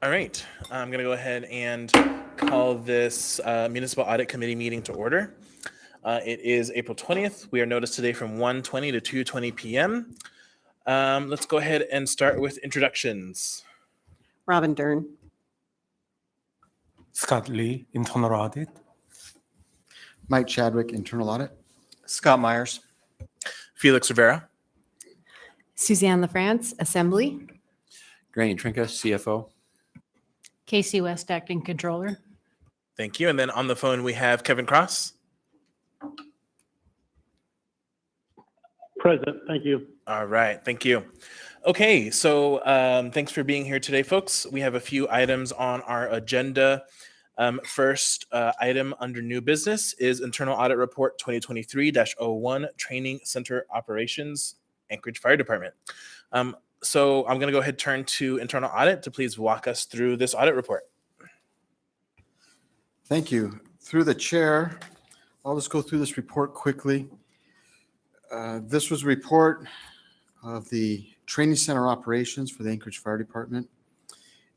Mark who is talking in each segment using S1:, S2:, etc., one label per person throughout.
S1: All right, I'm going to go ahead and call this Municipal Audit Committee meeting to order. It is April 20th. We are noticed today from 1:20 to 2:20 p.m. Let's go ahead and start with introductions.
S2: Robin Dern.
S3: Scott Lee, Internal Audit.
S4: Mike Chadwick, Internal Audit.
S5: Scott Myers.
S1: Felix Rivera.
S6: Suzanne LaFrance, Assembly.
S7: Granny Trinka, CFO.
S8: Casey West, Acting Controller.
S1: Thank you. And then on the phone, we have Kevin Cross.
S9: Present. Thank you.
S1: All right. Thank you. Okay. So thanks for being here today, folks. We have a few items on our agenda. First item under new business is Internal Audit Report 2023-01 Training Center Operations, Anchorage Fire Department. So I'm going to go ahead and turn to Internal Audit to please walk us through this audit report.
S4: Thank you. Through the chair, I'll just go through this report quickly. This was a report of the training center operations for the Anchorage Fire Department.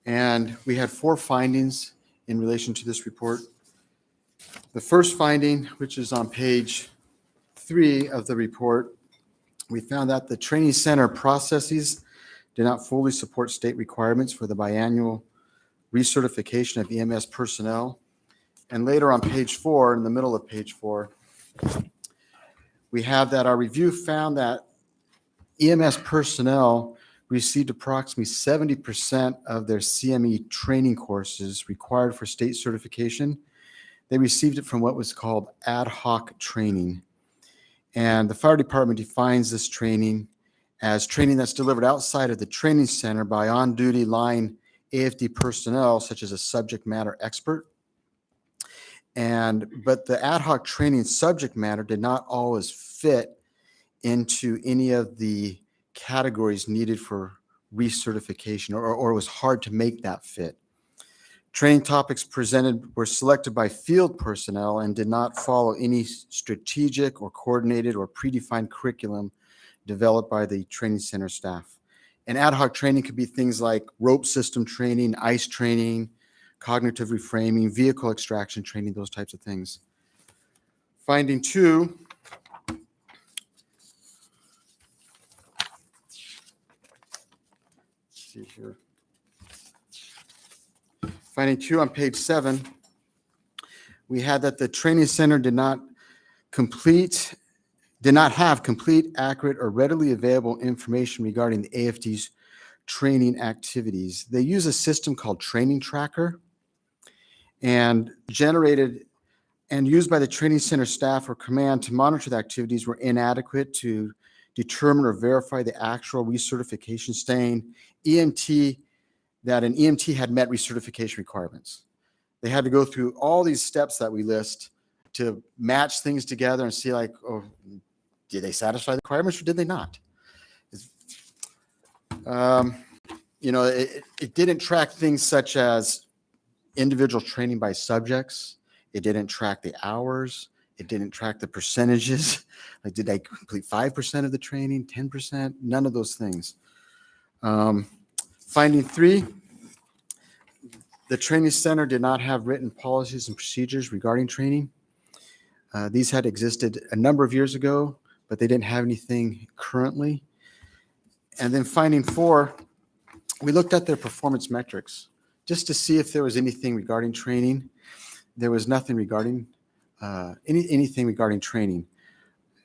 S4: And we had 4 findings in relation to this report. The first finding, which is on page 3 of the report, we found that the training center processes did not fully support state requirements for the biannual recertification of EMS personnel. And later on page 4, in the middle of page 4, we have that our review found that EMS personnel received approximately 70% of their CME training courses required for state certification. They received it from what was called ad hoc training. And the fire department defines this training as training that's delivered outside of the training center by on-duty line AFD personnel, such as a subject matter expert. But the ad hoc training subject matter did not always fit into any of the categories needed for recertification, or it was hard to make that fit. Training topics presented were selected by field personnel and did not follow any strategic or coordinated or predefined curriculum developed by the training center staff. And ad hoc training could be things like rope system training, ice training, cognitive reframing, vehicle extraction training, those types of things. Finding 2. Let's see here. Finding 2 on page 7, we had that the training center did not have complete, accurate, or readily available information regarding the AFD's training activities. They use a system called Training Tracker, and generated and used by the training center staff or command to monitor the activities were inadequate to determine or verify the actual recertification staying that an EMT had met recertification requirements. They had to go through all these steps that we list to match things together and see, like, oh, did they satisfy the requirements or did they not? It didn't track things such as individual training by subjects. It didn't track the hours. It didn't track the percentages. Like, did they complete 5% of the training, 10%? None of those things. Finding 3, the training center did not have written policies and procedures regarding training. These had existed a number of years ago, but they didn't have anything currently. And then finding 4, we looked at their performance metrics just to see if there was anything regarding training. There was nothing regarding anything regarding training.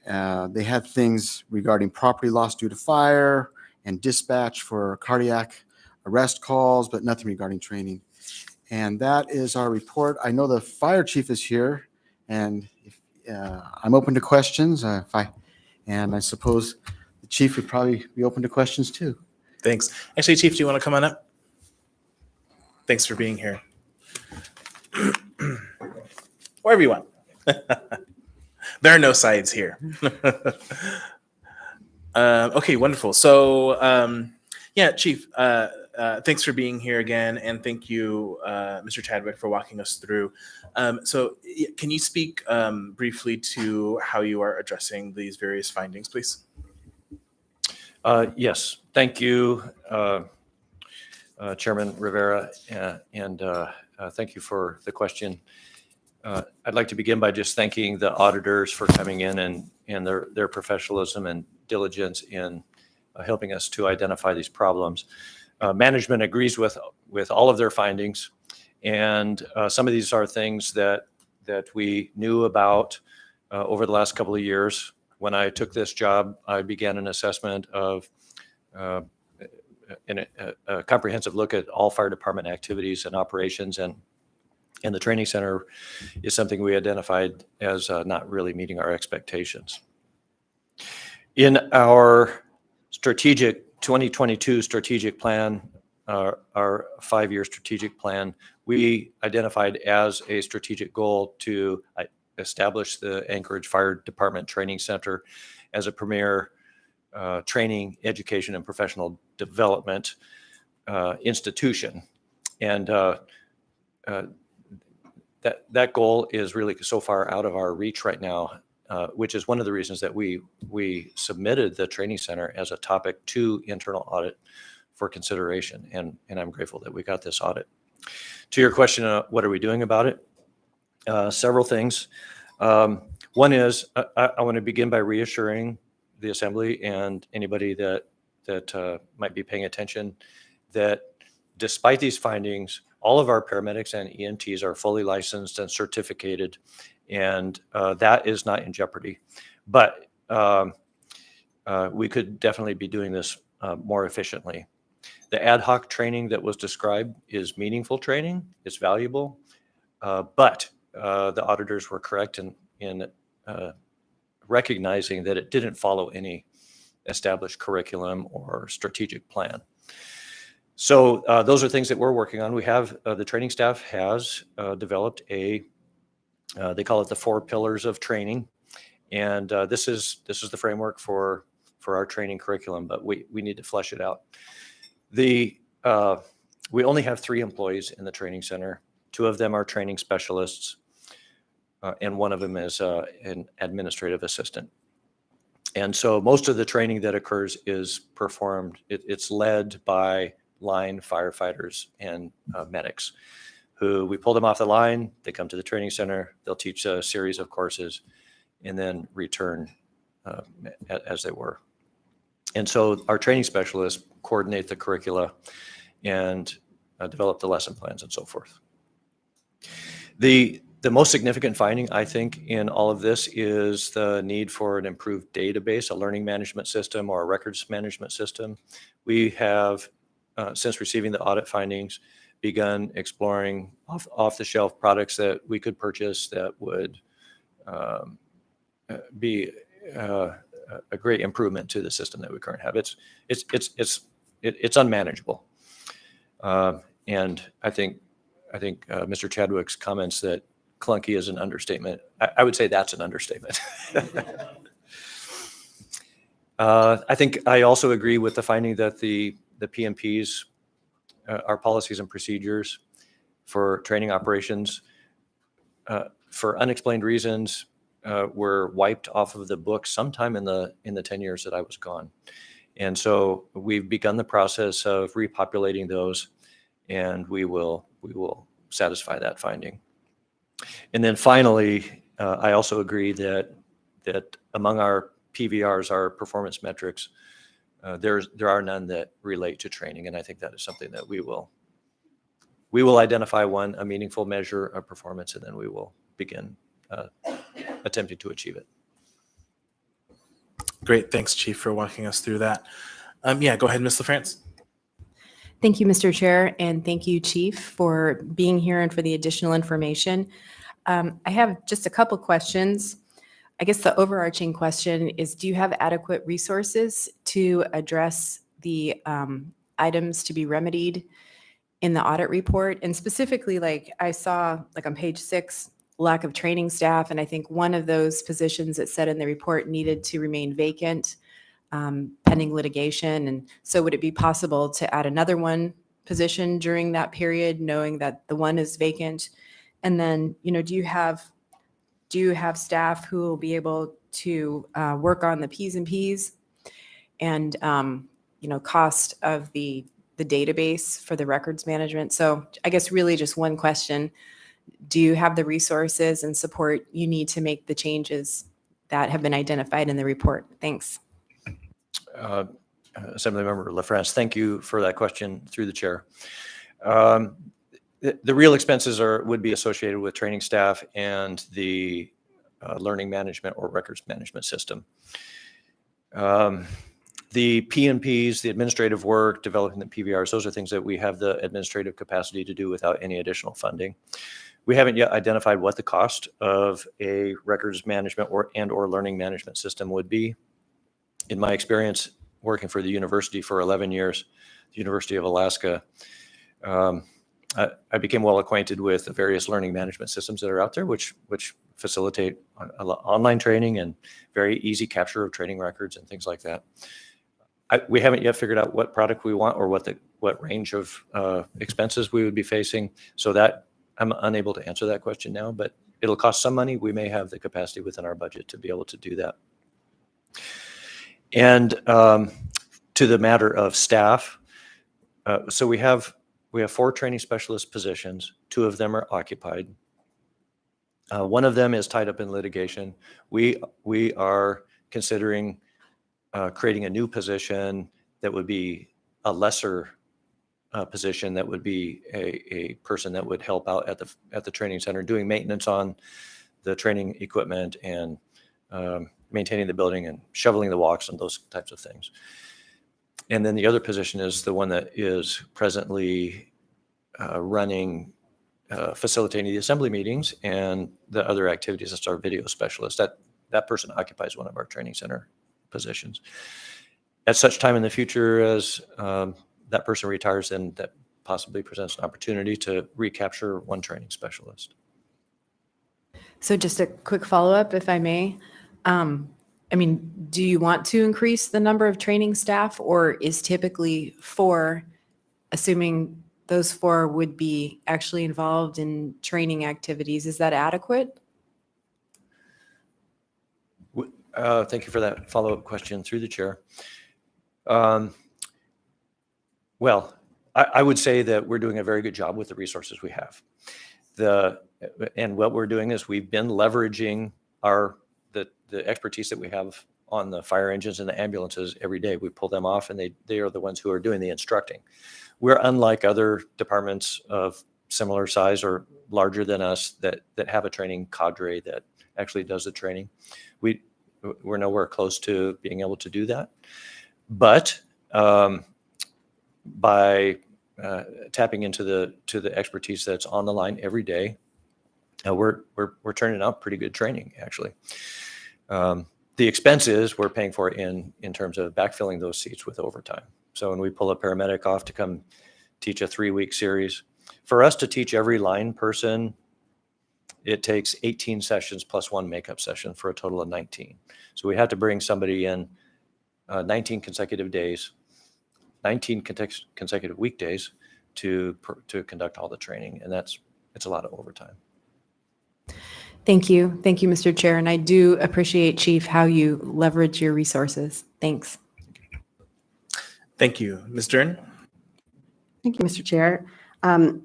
S4: They had things regarding property lost due to fire and dispatch for cardiac arrest calls, but nothing regarding training. And that is our report. I know the fire chief is here, and I'm open to questions. And I suppose the chief would probably be open to questions too.
S1: Thanks. Actually, Chief, do you want to come on up? Thanks for being here. Wherever you want. There are no sides here. Okay, wonderful. So, Chief, thanks for being here again, and thank you, Mr. Chadwick, for walking us through. So, can you speak briefly to how you are addressing these various findings, please?
S7: Yes, thank you, Chairman Rivera, and thank you for the question. I'd like to begin by just thanking the auditors for coming in and their professionalism and diligence in helping us to identify these problems. Management agrees with all of their findings, and some of these are things that we knew about over the last couple of years. When I took this job, I began an assessment of a comprehensive look at all fire department activities and operations, and the training center is something we identified as not really meeting our expectations. In our strategic 2022 strategic plan, our 5-year strategic plan, we identified as a strategic goal to establish the Anchorage Fire Department Training Center as a premier training, education, and professional development institution. And that goal is really so far out of our reach right now, which is one of the reasons that we submitted the training center as a topic to internal audit for consideration. And I'm grateful that we got this audit. To your question, what are we doing about it? Several things. One is I want to begin by reassuring the Assembly and anybody that might be paying attention that despite these findings, all of our paramedics and EMTs are fully licensed and certificated, and that is not in jeopardy. But we could definitely be doing this more efficiently. The ad hoc training that was described is meaningful training, it's valuable, but the auditors were correct in recognizing that it didn't follow any established curriculum or strategic plan. So those are things that we're working on. We have, the training staff has developed they call it the 4 pillars of training. And this is the framework for our training curriculum, but we need to flesh it out. We only have 3 employees in the training center. 2 of them are training specialists, and 1 of them is an administrative assistant. And so most of the training that occurs is performed, it's led by line firefighters and medics, who we pull them off the line, they come to the training center, they'll teach a series of courses, and then return as they were. And so our training specialists coordinate the curricula and develop the lesson plans and so forth. The most significant finding, I think, in all of this is the need for an improved database, a learning management system or a records management system. We have, since receiving the audit findings, begun exploring off-the-shelf products that we could purchase that would be a great improvement to the system that we currently have. It's unmanageable, and I think Mr. Chadwick's comments that clunky is an understatement. I would say that's an understatement. I think I also agree with the finding that the PMPs, our policies and procedures for training operations, for unexplained reasons, were wiped off of the book sometime in the 10 years that I was gone. And so we've begun the process of repopulating those, and we will satisfy that finding. And then finally, I also agree that among our PVRs, our performance metrics, there are none that relate to training, and I think that is something that we will identify a meaningful measure of performance, and then we will begin attempting to achieve it.
S1: Great. Thanks, Chief, for walking us through that. Yeah, go ahead, Ms. LaFrance.
S6: Thank you, Mr. Chair, and thank you, Chief, for being here and for the additional information. I have just a couple questions. I guess the overarching question is, do you have adequate resources to address the items to be remedied in the audit report? And specifically, like I saw, like on page 6, lack of training staff, and I think one of those positions that said in the report needed to remain vacant pending litigation. And so would it be possible to add another position during that period, knowing that the one is vacant? And then, do you have staff who will be able to work on the P's and P's and, cost of the the database for the records management. So I guess really just one question. Do you have the resources and support you need to make the changes that have been identified in the report? Thanks.
S7: Assemblymember LaFrance, thank you for that question through the chair. The real expenses would be associated with training staff and the learning management or records management system. The P&Ps, the administrative work, developing the PVRs, those are things that we have the administrative capacity to do without any additional funding. We haven't yet identified what the cost of a records management or learning management system would be. In my experience working for the university for 11 years, the University of Alaska, I became well acquainted with the various learning management systems that are out there, which facilitate online training and very easy capture of training records and things like that. We haven't yet figured out what product we want or what range of expenses we would be facing. So that I'm unable to answer that question now, but it'll cost some money. We may have the capacity within our budget to be able to do that. And to the matter of staff, so we have 4 training specialist positions. 2 of them are occupied. One of them is tied up in litigation. We are considering creating a new position that would be a lesser position, that would be a person that would help out at the training center doing maintenance on the training equipment and maintaining the building and shoveling the walks and those types of things. And then the other position is the one that is presently facilitating the assembly meetings and the other activities. That's our video specialist. That person occupies one of our training center positions. At such time in the future as that person retires, then that possibly presents an opportunity to recapture one training specialist.
S6: So just a quick follow-up, if I may. Do you want to increase the number of training staff, or is typically 4, assuming those 4 would be actually involved in training activities, is that adequate?
S7: Thank you for that follow-up question through the chair. Well, I would say that we're doing a very good job with the resources we have. And what we're doing is we've been leveraging the expertise that we have on the fire engines and the ambulances every day. We pull them off, and they are the ones who are doing the instructing. We're unlike other departments of similar size or larger than us that have a training cadre that actually does the training. We're nowhere close to being able to do that. But by tapping into the expertise that's on the line every day, we're turning out pretty good training, actually. The expenses we're paying for in terms of backfilling those seats with overtime. So when we pull a paramedic off to come teach a 3-week series, for us to teach every line person, it takes 18 sessions plus 1 makeup session for a total of 19. So we had to bring somebody in 19 consecutive days, 19 consecutive weekdays to conduct all the training. And it's a lot of overtime.
S6: Thank you. Thank you, Mr. Chair. And I do appreciate, Chief, how you leverage your resources. Thanks.
S1: Thank you. Ms. Dern?
S2: Thank you, Mr. Chair.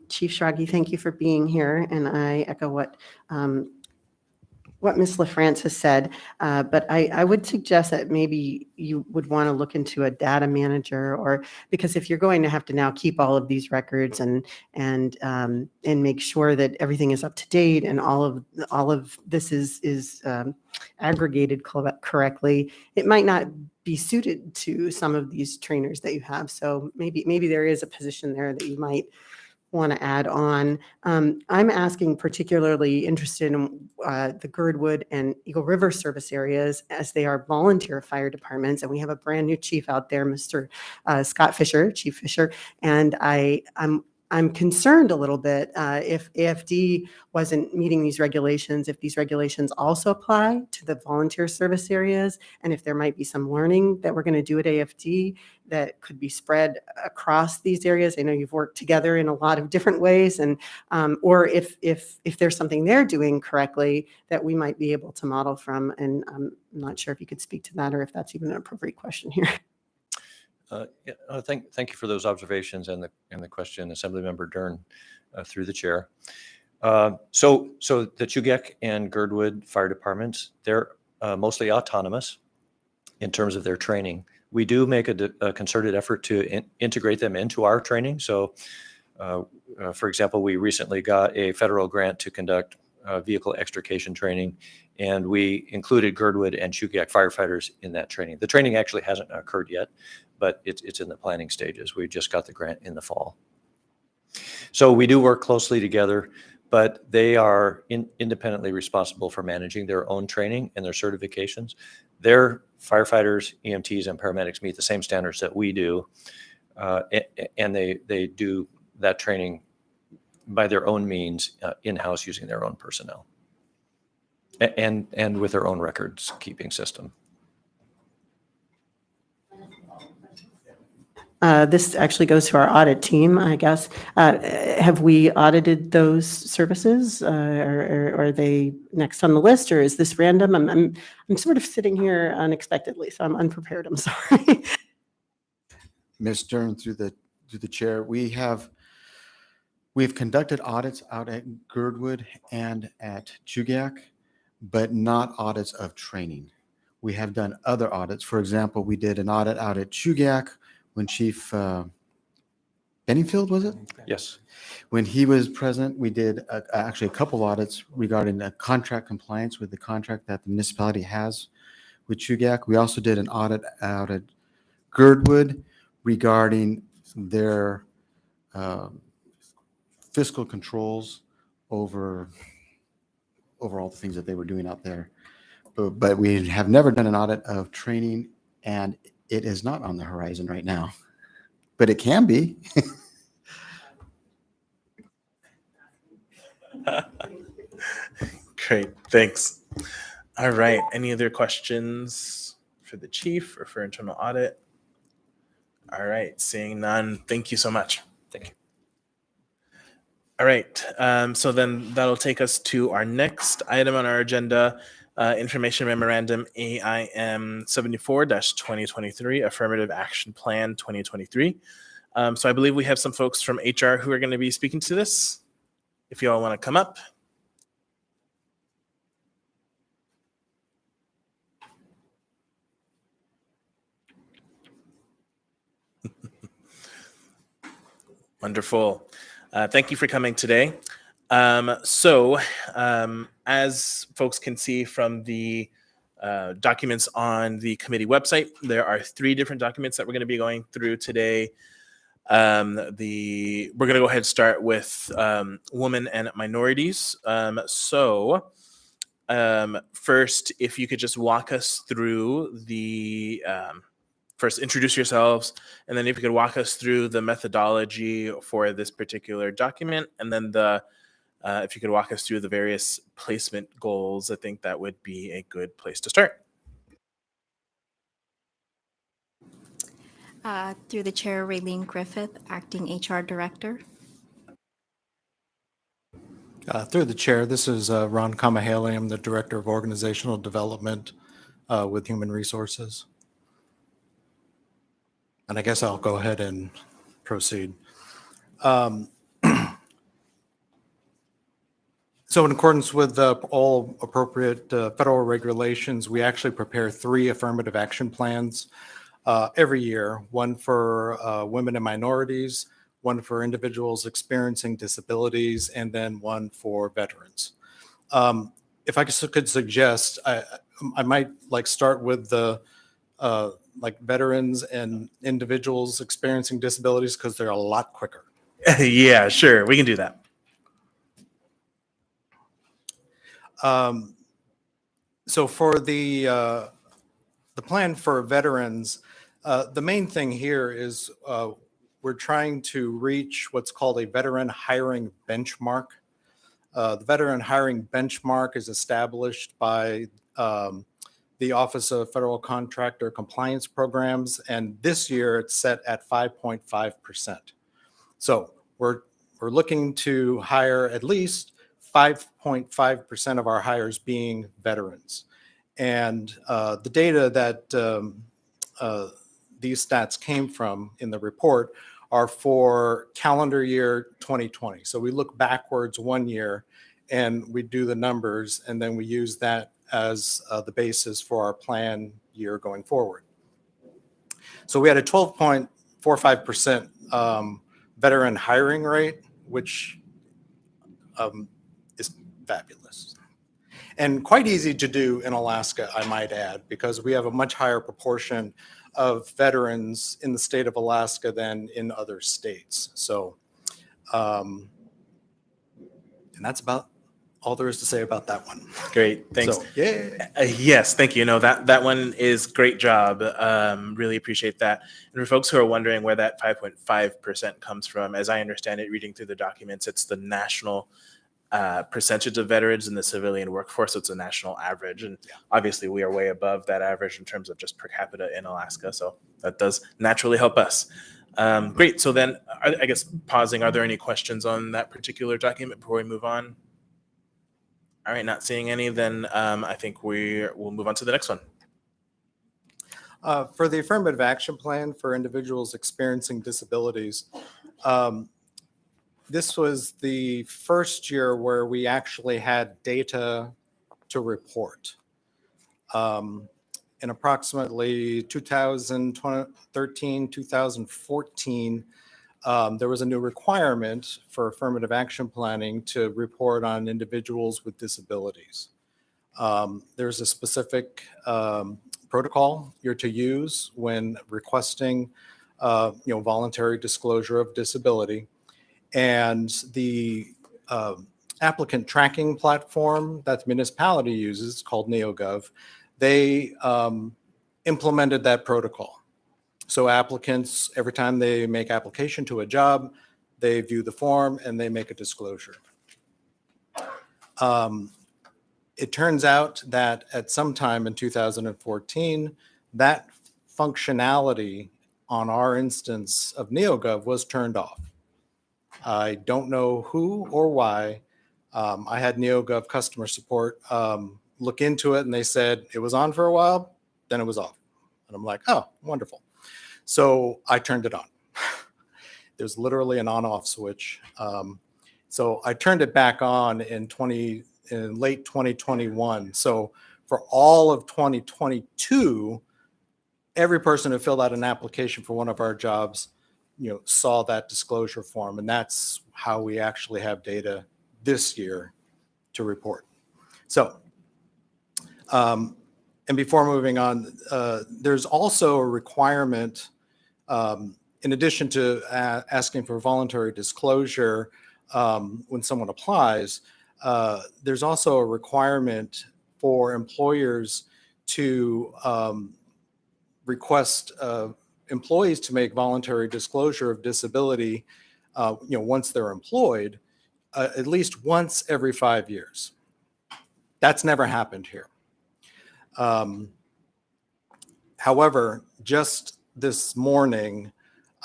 S2: Chief Schrage, thank you for being here, and I echo what Ms. LaFrance has said, but I would suggest that maybe you would want to look into a data manager, or because if you're going to have to now keep all of these records and make sure that everything is up to date and all of this is aggregated correctly, it might not be suited to some of these trainers that you have. So maybe there is a position there that you might want to add on. I'm asking particularly interested in the Girdwood and Eagle River service areas, as they are volunteer fire departments, and we have a brand new chief out there, Mr. Scott Fisher, Chief Fisher, and I'm concerned a little bit if AFD wasn't meeting these regulations, if these regulations also apply to the volunteer service areas, and if there might be some learning that we're going to do at AFD that could be spread across these areas. I know you've worked together in a lot of different ways, and or if there's something they're doing correctly that we might be able to model from. And I'm not sure if you could speak to that, or if that's even an appropriate question here.
S7: Thank you for those observations and the question, Assemblymember Dern, through the chair. So the Chugach and Girdwood fire departments, they're mostly autonomous in terms of their training. We do make a concerted effort to integrate them into our training. So, for example, we recently got a federal grant to conduct vehicle extrication training, and we included Girdwood and Chugach firefighters in that training. The training actually hasn't occurred yet, but it's in the planning stages. We just got the grant in the fall. So we do work closely together, but they are independently responsible for managing their own training and their certifications. Their firefighters, EMTs, and paramedics meet the same standards that we do, and they do that training by their own means in-house using their own personnel and with their own records keeping system.
S2: This actually goes to our audit team, I guess. Have we audited those services? Or are they next on the list, or is this random? I'm sort of sitting here unexpectedly, so I'm unprepared. I'm sorry.
S4: Ms. Stern, through the chair, we've conducted audits out at Girdwood and at Chugach, but not audits of training. We have done other audits. For example, we did an audit out at Chugach when Chief Benningfield, was it?
S7: Yes.
S4: When he was present, we did actually a couple audits regarding contract compliance with the contract that the municipality has with Chugach. We also did an audit out at Girdwood regarding their fiscal controls over all the things that they were doing out there. But we have never done an audit of training, and it is not on the horizon right now, but it can be.
S1: Great, thanks. All right, any other questions for the chief or for internal audit? All right, seeing none, thank you so much.
S7: Thank you.
S1: All right, so then that'll take us to our next item on our agenda, Information Memorandum AIM 74-2023, Affirmative Action Plan 2023. So I believe we have some folks from HR who are going to be speaking to this. If you all want to come up. Wonderful. Thank you for coming today. As folks can see from the documents on the committee website, there are 3 different documents that we're going to be going through today. We're going to go ahead and start with women and minorities. First, if you could just walk us through the first, introduce yourselves, and then if you could walk us through the methodology for this particular document, and then if you could walk us through the various placement goals, I think that would be a good place to start.
S5: Through the chair, Raylene Griffith, Acting HR Director.
S3: Through the chair, this is Ron Kamahale. I'm the Director of Organizational Development with Human Resources. And I guess I'll go ahead and proceed. So in accordance with all appropriate federal regulations, we actually prepare 3 affirmative action plans every year, one for women and minorities, one for individuals experiencing disabilities, and then one for veterans. If I could suggest, I might start with the veterans and individuals experiencing disabilities because they're a lot quicker.
S1: Yeah, sure. We can do that.
S3: So for the plan for veterans, the main thing here is we're trying to reach what's called a veteran hiring benchmark. The veteran hiring benchmark is established by the Office of Federal Contractor Compliance Programs, and this year it's set at 5.5%. So we're looking to hire at least 5.5% of our hires being veterans. And the data these stats came from in the report are for calendar year 2020. So we look backwards 1 year and we do the numbers, and then we use that as the basis for our plan year going forward. So we had a 12.45% veteran hiring rate, which is fabulous. And quite easy to do in Alaska, I might add, because we have a much higher proportion of veterans in the state of Alaska than in other states. So, and that's about all there is to say about that one.
S1: Great, thanks.
S3: So, yeah.
S1: Yes, thank you. No, that one is great job. Really appreciate that. And for folks who are wondering where that 5.5% comes from, as I understand it, reading through the documents, it's the national percentage of veterans in the civilian workforce. So it's a national average. And obviously we are way above that average in terms of just per capita in Alaska. So that does naturally help us. Great. So then I guess pausing, are there any questions on that particular document before we move on? All right, not seeing any, then I think we'll move on to the next one.
S3: For the affirmative action plan for individuals experiencing disabilities, this was the first year where we actually had data to report. In approximately 2013, 2014, there was a new requirement for affirmative action planning to report on individuals with disabilities. There's a specific protocol you're to use when requesting voluntary disclosure of disability. And the applicant tracking platform that the municipality uses, called NeoGov, they implemented that protocol. So applicants, every time they make application to a job, they view the form and they make a disclosure. It turns out that at some time in 2014, that functionality on our instance of NeoGov was turned off. I don't know who or why. I had NeoGov customer support look into it, and they said it was on for a while, then it was off. And I'm like, oh, wonderful. So I turned it on. There's literally an on-off switch. So I turned it back on in late 2021. So for all of 2022, every person who filled out an application for one of our jobs, saw that disclosure form, and that's how we actually have data this year to report. So, and before moving on, there's also a requirement, in addition to asking for voluntary disclosure when someone applies, there's also a requirement for employers to request employees to make voluntary disclosure of disability, once they're employed, at least once every 5 years. That's never happened here. However, just this morning,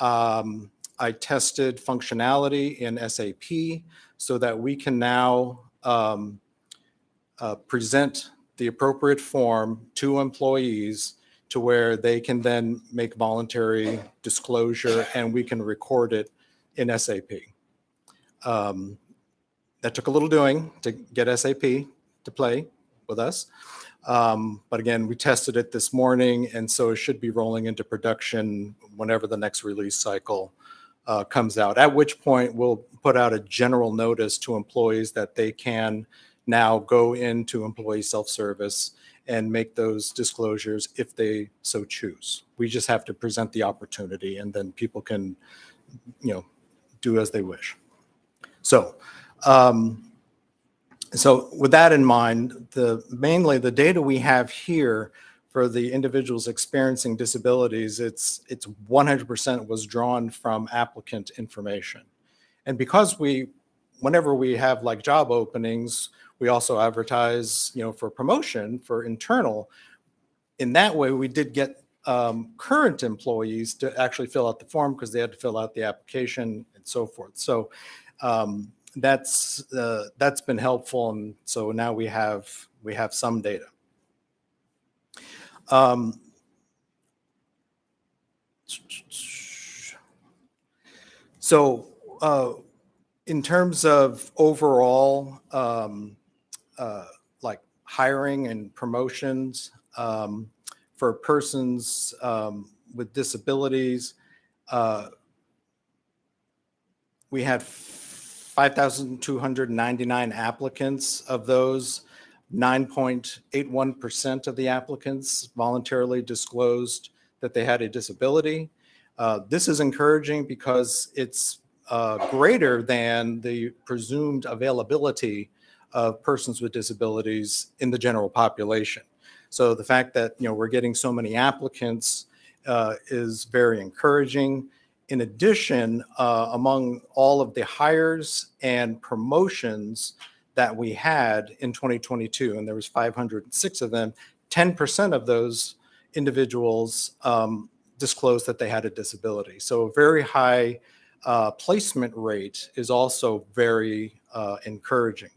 S3: I tested functionality in SAP so that we can now present the appropriate form to employees to where they can then make voluntary disclosure and we can record it in SAP. That took a little doing to get SAP to play with us. But again, we tested it this morning, and so it should be rolling into production whenever the next release cycle comes out, at which point we'll put out a general notice to employees that they can now go into employee self-service and make those disclosures if they so choose. We just have to present the opportunity, and then people can, do as they wish. So, so with that in mind, mainly the data we have here for the individuals experiencing disabilities, it's 100% was drawn from applicant information. And because whenever we have like job openings, we also advertise, for promotion for internal. In that way, we did get current employees to actually fill out the form because they had to fill out the application and so forth. So that's been helpful, and so now we have some data. So in terms of overall, like hiring and promotions for persons with disabilities, we had 5,299 applicants. Of those, 9.81% of the applicants voluntarily disclosed that they had a disability. This is encouraging because it's greater than the presumed availability of persons with disabilities in the general population. So the fact that we're getting so many applicants is very encouraging. In addition, among all of the hires and promotions that we had in 2022, and there was 506 of them, 10% of those individuals disclosed that they had a disability. So a very high placement rate is also very encouraging.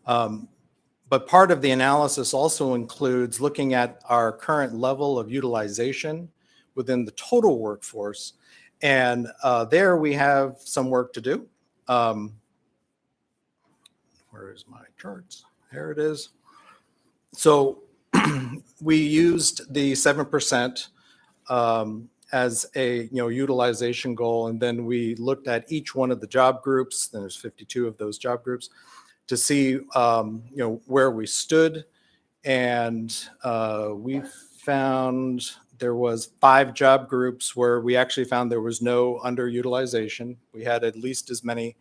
S3: But part of the analysis also includes looking at our current level of utilization within the total workforce. And there we have some work to do. Where is my charts? There it is. So we used the 7% as a utilization goal, and then we looked at each one of the job groups. Then there's 52 of those job groups to see where we stood, and we found there was 5 job groups where we actually found there was no underutilization. We had at least as many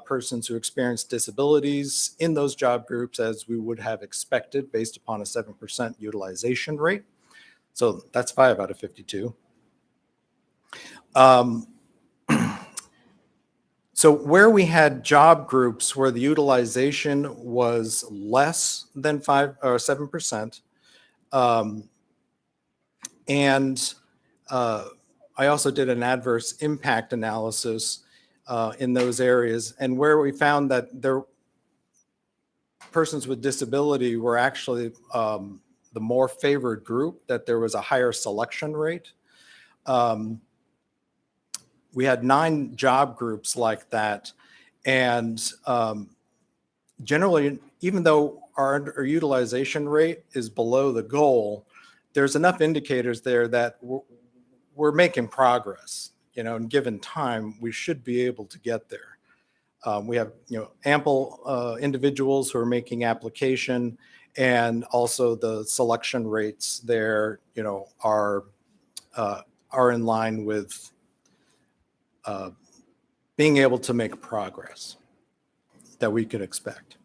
S3: persons who experienced disabilities in those job groups as we would have expected based upon a 7% utilization rate. So that's 5 out of 52. So where we had job groups where the utilization was less than 5 or 7%, and I also did an adverse impact analysis in those areas, and where we found that persons with disability were actually the more favored group, that there was a higher selection rate. We had 9 job groups like that, and generally, even though our utilization rate is below the goal, there's enough indicators there that we're making progress. In given time, we should be able to get there. We have ample individuals who are making application, and also the selection rates there are in line with being able to make progress that we could expect.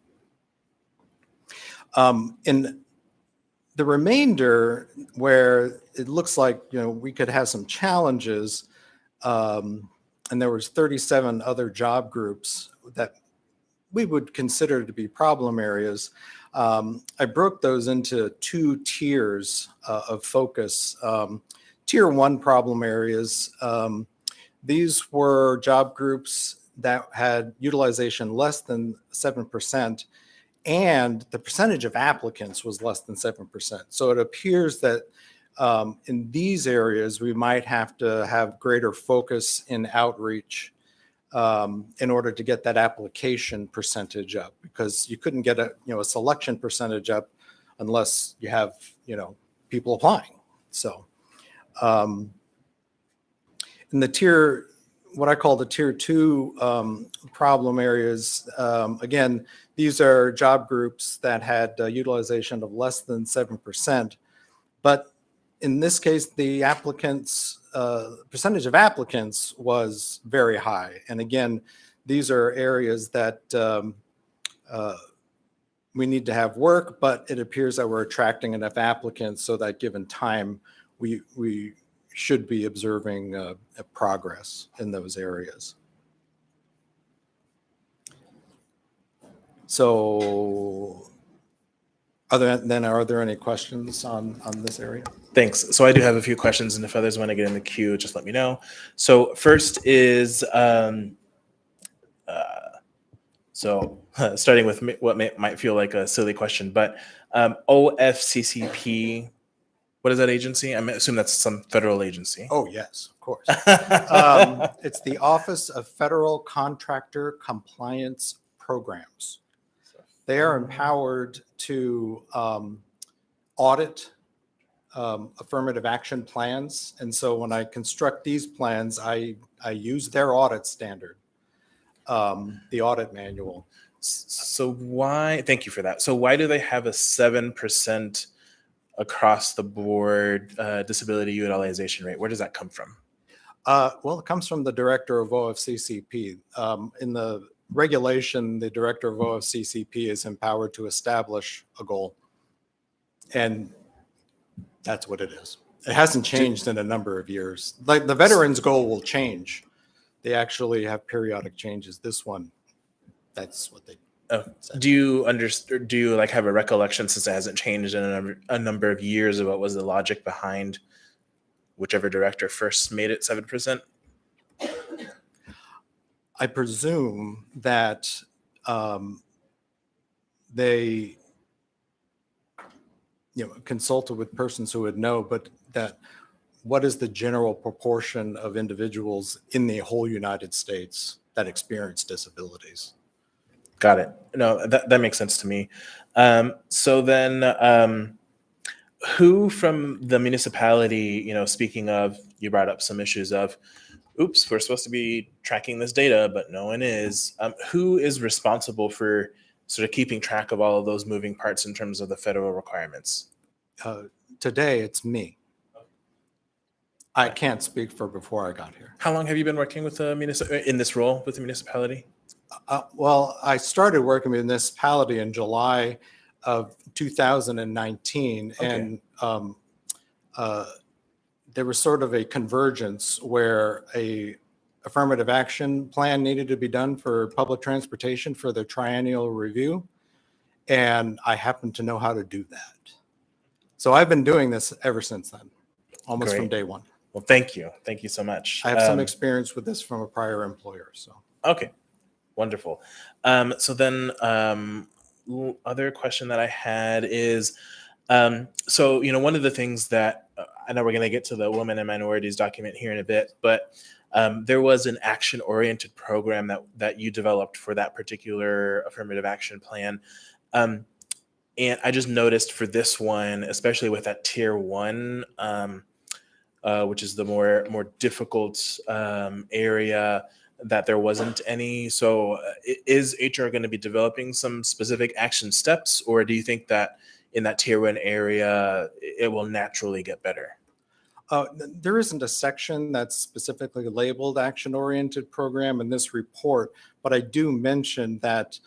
S3: In the remainder, where it looks like we could have some challenges, and there was 37 other job groups that we would consider to be problem areas. I broke those into 2 tiers of focus. Tier 1 problem areas, these were job groups that had utilization less than 7%, and the percentage of applicants was less than 7%. So it appears that in these areas, we might have to have greater focus in outreach in order to get that application percentage up, because you couldn't get a selection percentage up unless you have people applying. So in the what I call the tier 2 problem areas, again, these are job groups that had utilization of less than 7%, but in this case, the percentage of applicants was very high. And again, these are areas that we need to have work, but it appears that we're attracting enough applicants so that given time, we should be observing progress in those areas. So are there any questions on this area?
S1: Thanks. So I do have a few questions, and if others want to get in the queue, just let me know. So first is, starting with what might feel like a silly question, but OFCCP, what is that agency? I assume that's some federal agency.
S3: Oh, yes, of course. It's the Office of Federal Contractor Compliance Programs. They are empowered to audit affirmative action plans. And so when I construct these plans, I use their audit standard, the audit manual.
S1: So why, thank you for that. So why do they have a 7% across the board disability utilization rate? Where does that come from?
S3: Well, it comes from the director of OFCCP. In the regulation, the director of OFCCP is empowered to establish a goal. And that's what it is. It hasn't changed in a number of years. Like the veterans goal will change. They actually have periodic changes. This one, that's what they.
S1: Do you understand? Do you like have a recollection, since it hasn't changed in a number of years, of what was the logic behind whichever director first made it 7%?
S3: I presume that they, consulted with persons who would know, but that what is the general proportion of individuals in the whole United States that experience disabilities?
S1: Got it. No, that makes sense to me. So then, who from the municipality, speaking of, you brought up some issues of, oops, we're supposed to be tracking this data, but no one is. Who is responsible for sort of keeping track of all of those moving parts in terms of the federal requirements?
S3: Today, it's me. I can't speak for before I got here.
S1: How long have you been working with the in this role with the municipality?
S3: Well, I started working with municipality in July of 2019,
S1: Okay.
S3: and there was sort of a convergence where a affirmative action plan needed to be done for public transportation for the triennial review, and I happen to know how to do that. So I've been doing this ever since then, almost from
S1: Great.
S3: day one.
S1: Well, thank you. Thank you so much.
S3: I have some experience with this from a prior employer. So
S1: Okay, wonderful. So then, other question that I had is, so one of the things that I know we're going to get to the women and minorities document here in a bit, but there was an action-oriented program that you developed for that particular affirmative action plan. And I just noticed for this one, especially with that tier 1, which is the more difficult area, that there wasn't any. So is HR going to be developing some specific action steps, or do you think that in that tier 1 area, it will naturally get better?
S3: there isn't a section that's specifically labeled action-oriented program in this report, but I do mention that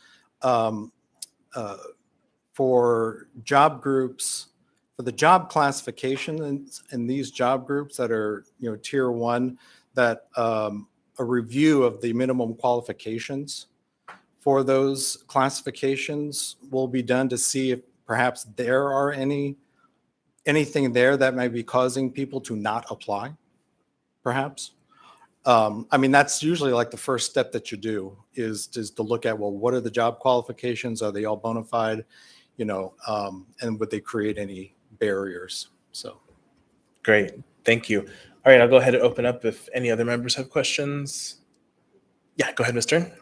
S3: for job groups, for the job classification in these job groups that are, tier 1, that a review of the minimum qualifications for those classifications will be done to see if perhaps there are anything there that might be causing people to not apply, perhaps. That's usually like the first step that you do is to look at, well, what are the job qualifications? Are they all bona fide? And would they create any barriers? So.
S1: Great. Thank you. All right, I'll go ahead and open up if any other members have questions. Yeah, go ahead, Ms. Stern.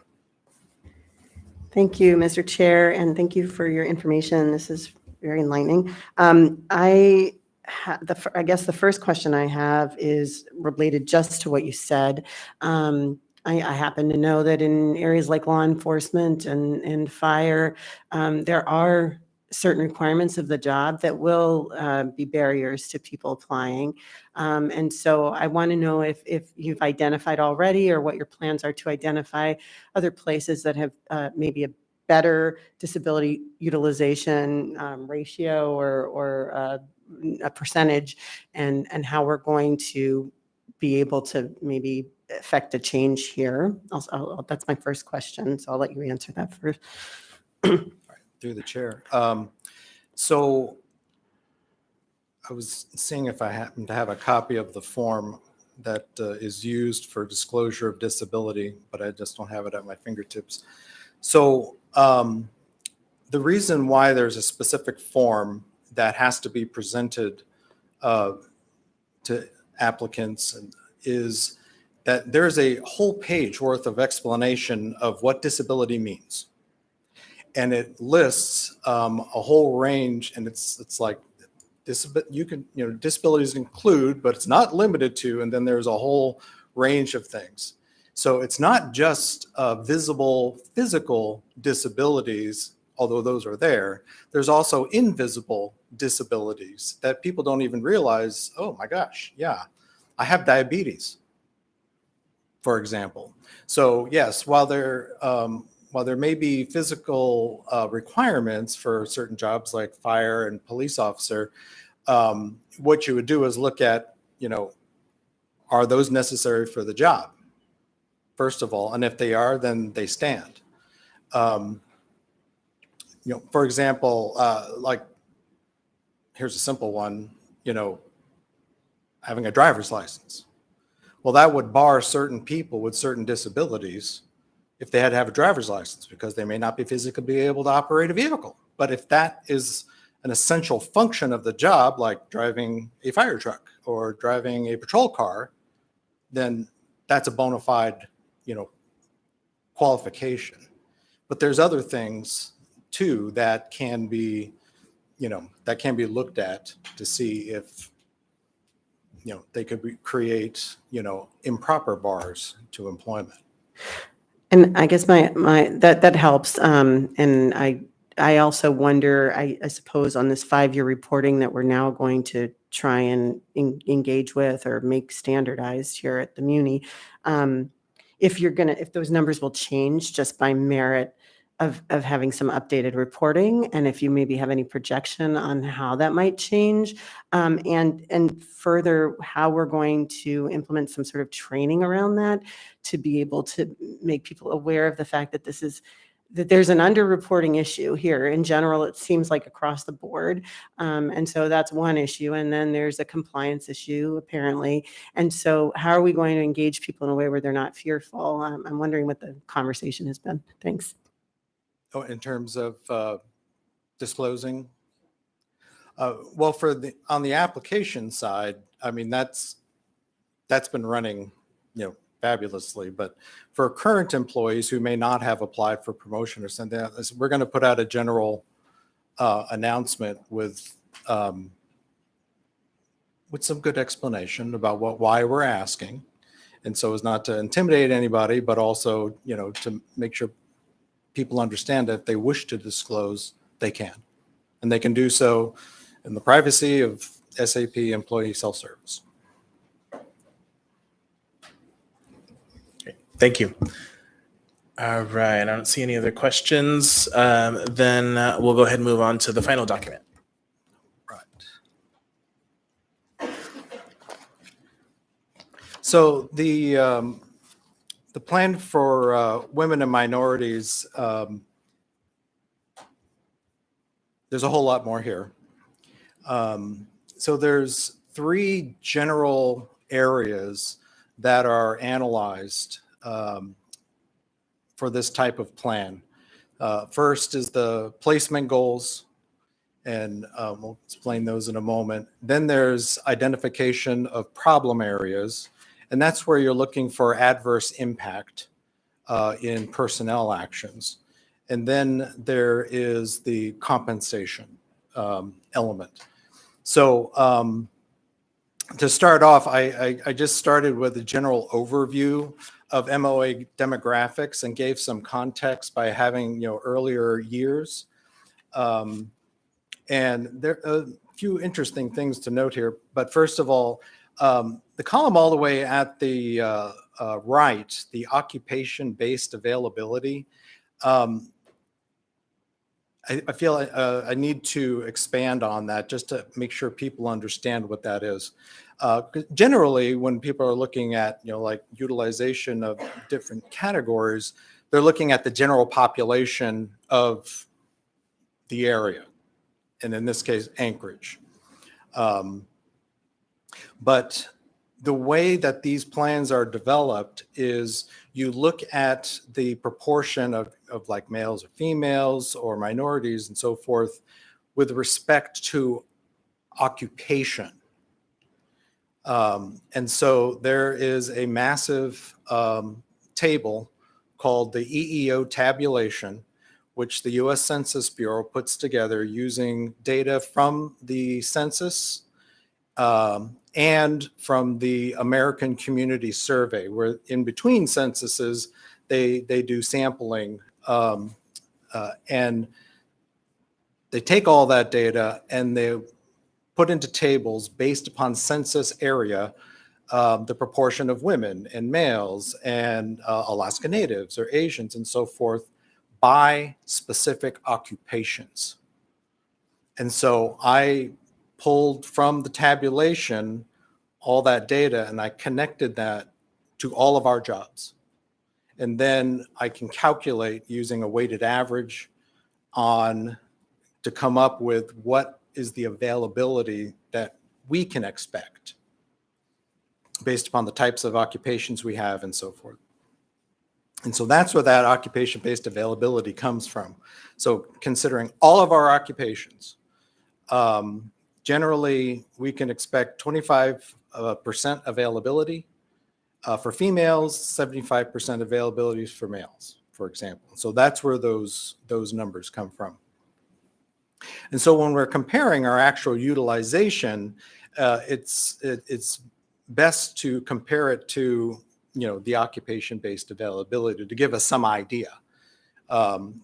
S2: Thank you, Mr. Chair, and thank you for your information. This is very enlightening. I guess the first question I have is related just to what you said. I happen to know that in areas like law enforcement and fire, there are certain requirements of the job that will be barriers to people applying. And so I want to know if you've identified already, or what your plans are to identify other places that have maybe a better disability utilization ratio or a percentage, and how we're going to be able to maybe affect a change here. That's my first question, so I'll let you answer that first.
S3: Through the chair. So I was seeing if I happen to have a copy of the form that is used for disclosure of disability, but I just don't have it at my fingertips. So the reason why there's a specific form that has to be presented to applicants and is that there's a whole page worth of explanation of what disability means. And it lists a whole range, and it's like, disabilities include, but it's not limited to, and then there's a whole range of things. So it's not just visible physical disabilities, although those are there. There's also invisible disabilities that people don't even realize, oh my gosh, yeah, I have diabetes, for example. So yes, while there may be physical requirements for certain jobs like fire and police officer, what you would do is look at, are those necessary for the job, first of all? And if they are, then they stand. For example, like, here's a simple one, having a driver's license. Well, that would bar certain people with certain disabilities if they had to have a driver's license, because they may not be physically able to operate a vehicle. But if that is an essential function of the job, like driving a fire truck or driving a patrol car, then that's a bona fide, qualification. But there's other things too that can be looked at to see if, they could create, improper bars to employment.
S2: And I guess that helps. And I also wonder, I suppose, on this 5-year reporting that we're now going to try and engage with or make standardized here at the Muni, if those numbers will change just by merit of having some updated reporting, and if you maybe have any projection on how that might change, and further how we're going to implement some sort of training around that to be able to make people aware of the fact that that there's an underreporting issue here. In general, it seems like across the board. And so that's one issue. And then there's a compliance issue, apparently. And so how are we going to engage people in a way where they're not fearful? I'm wondering what the conversation has been. Thanks.
S3: Oh, in terms of disclosing? Well, on the application side, I mean, that's been running, fabulously. But for current employees who may not have applied for promotion or something, we're going to put out a general announcement with some good explanation about why we're asking, and so as not to intimidate anybody, but also, to make sure people understand that if they wish to disclose, they can, and they can do so in the privacy of SAP Employee Self-Service.
S1: Thank you. All right. I don't see any other questions. Then we'll go ahead and move on to the final document.
S3: Right. So the plan for women and minorities, there's a whole lot more here. So there's 3 general areas that are analyzed for this type of plan. First is the placement goals, and we'll explain those in a moment. Then there's identification of problem areas, and that's where you're looking for adverse impact in personnel actions. And then there is the compensation element. So to start off, I just started with a general overview of MOA demographics and gave some context by having, earlier years. And there are a few interesting things to note here. But first of all, the column all the way at the right, the occupation-based availability, I feel I need to expand on that just to make sure people understand what that is. Generally, when people are looking at, like utilization of different categories, they're looking at the general population of the area, and in this case, Anchorage. But the way that these plans are developed is you look at the proportion of like males or females or minorities and so forth with respect to occupation. And so there is a massive table called the EEO tabulation, which the U.S. Census Bureau puts together using data from the census and from the American Community Survey, where in between censuses, they do sampling and they take all that data and they put into tables based upon census area, the proportion of women and males and Alaska Natives or Asians and so forth by specific occupations. And so I pulled from the tabulation all that data and I connected that to all of our jobs. And then I can calculate using a weighted average to come up with what is the availability that we can expect based upon the types of occupations we have and so forth. And so that's where that occupation-based availability comes from. So considering all of our occupations, generally we can expect 25% availability for females, 75% availability for males, for example. So that's where those numbers come from. And so when we're comparing our actual utilization, it's best to compare it to, the occupation-based availability to give us some idea.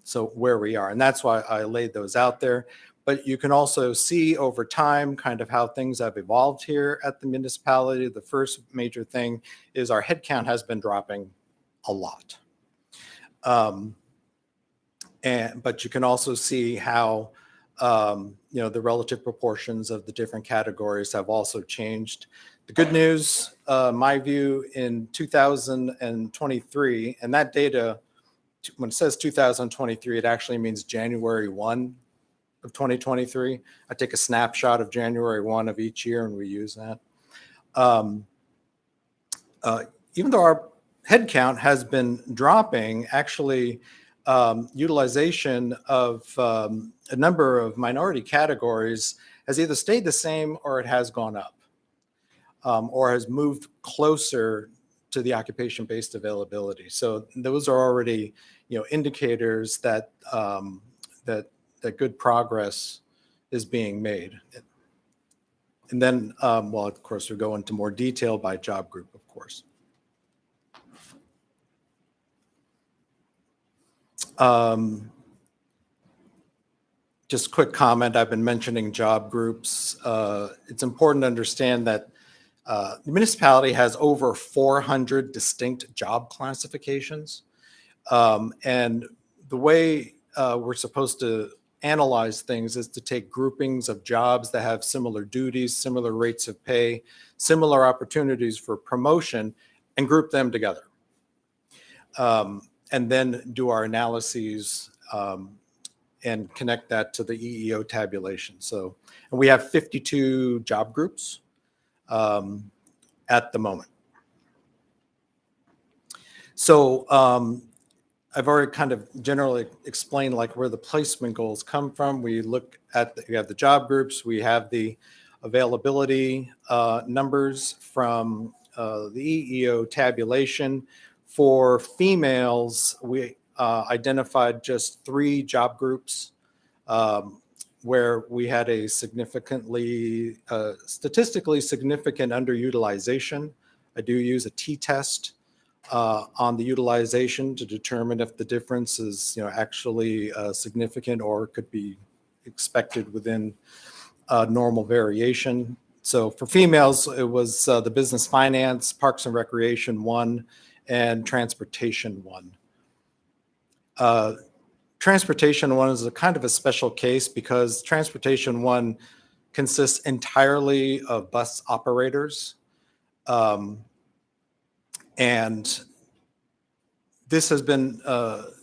S3: So where we are, and that's why I laid those out there. But you can also see over time kind of how things have evolved here at the municipality. The first major thing is our headcount has been dropping a lot. But you can also see how the relative proportions of the different categories have also changed. The good news, my view, in 2023, and that data, when it says 2023, it actually means January 1 of 2023. I take a snapshot of January 1 of each year and we use that. Even though our headcount has been dropping, actually, utilization of a number of minority categories has either stayed the same or it has gone up, or has moved closer to the occupation-based availability. So those are already, indicators that that good progress is being made. And then, of course, we'll go into more detail by job group, of course. Just quick comment, I've been mentioning job groups. It's important to understand that the municipality has over 400 distinct job classifications. And the way we're supposed to analyze things is to take groupings of jobs that have similar duties, similar rates of pay, similar opportunities for promotion, and group them together. And then do our analyses and connect that to the EEO tabulation. So, and we have 52 job groups at the moment. So I've already kind of generally explained like where the placement goals come from. We look at, we have the job groups, we have the availability numbers from the EEO tabulation. For females, we identified just 3 job groups where we had a significantly, statistically significant underutilization. I do use a t-test on the utilization to determine if the difference is, actually significant or could be expected within normal variation. So for females, it was the business finance, parks and recreation 1, and transportation 1. Transportation 1 is a kind of a special case because transportation 1 consists entirely of bus operators. And this has been,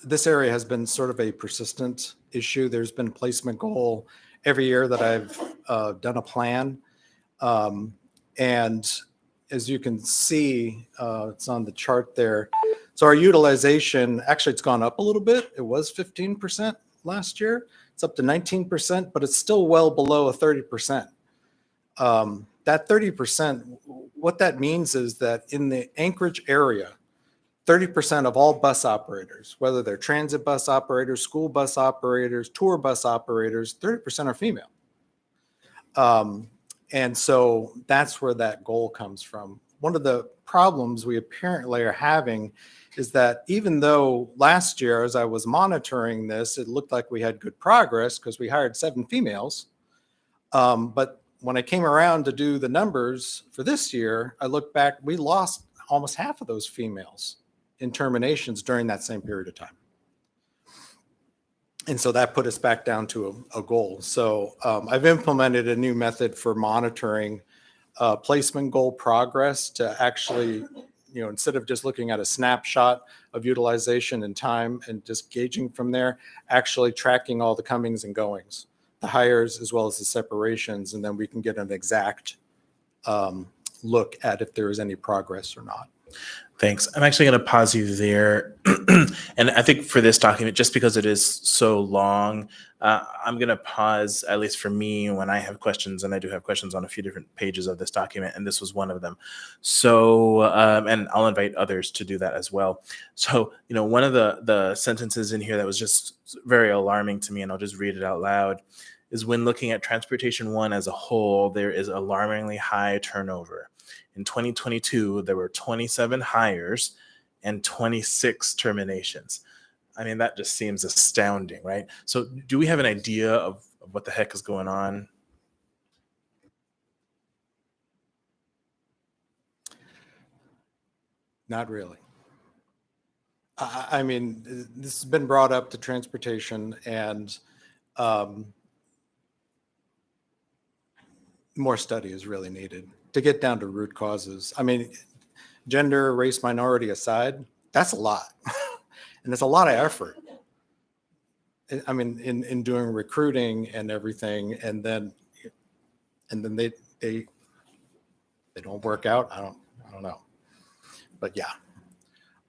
S3: this area has been sort of a persistent issue. There's been a placement goal every year that I've done a plan. And as you can see, it's on the chart there. So our utilization, actually it's gone up a little bit. It was 15% last year. It's up to 19%, but it's still well below a 30%. That 30% what that means is that in the Anchorage area, 30% of all bus operators, whether they're transit bus operators, school bus operators, tour bus operators, 30% are female. And so that's where that goal comes from. One of the problems we apparently are having is that even though last year, as I was monitoring this, it looked like we had good progress because we hired 7 females. But when I came around to do the numbers for this year, I looked back, we lost almost half of those females in terminations during that same period of time. And so that put us back down to a goal. So I've implemented a new method for monitoring placement goal progress to actually, instead of just looking at a snapshot of utilization and time and just gauging from there, actually tracking all the comings and goings, the hires as well as the separations, and then we can get an exact look at if there is any progress or not.
S1: Thanks. I'm actually going to pause you there. And I think for this document, just because it is so long, I'm going to pause, at least for me, when I have questions, and I do have questions on a few different pages of this document, and this was one of them. So, and I'll invite others to do that as well. So, one of the sentences in here that was just very alarming to me, and I'll just read it out loud, is when looking at Transportation 1 as a whole, there is alarmingly high turnover. In 2022, there were 27 hires and 26 terminations. I mean, that just seems astounding, right? So do we have an idea of what the heck is going on?
S3: Not really. I mean, this has been brought up to transportation, and more study is really needed to get down to root causes. I mean, gender, race, minority aside, that's a lot. And it's a lot of effort. I mean, in doing recruiting and everything, and then they don't work out. I don't know. But yeah.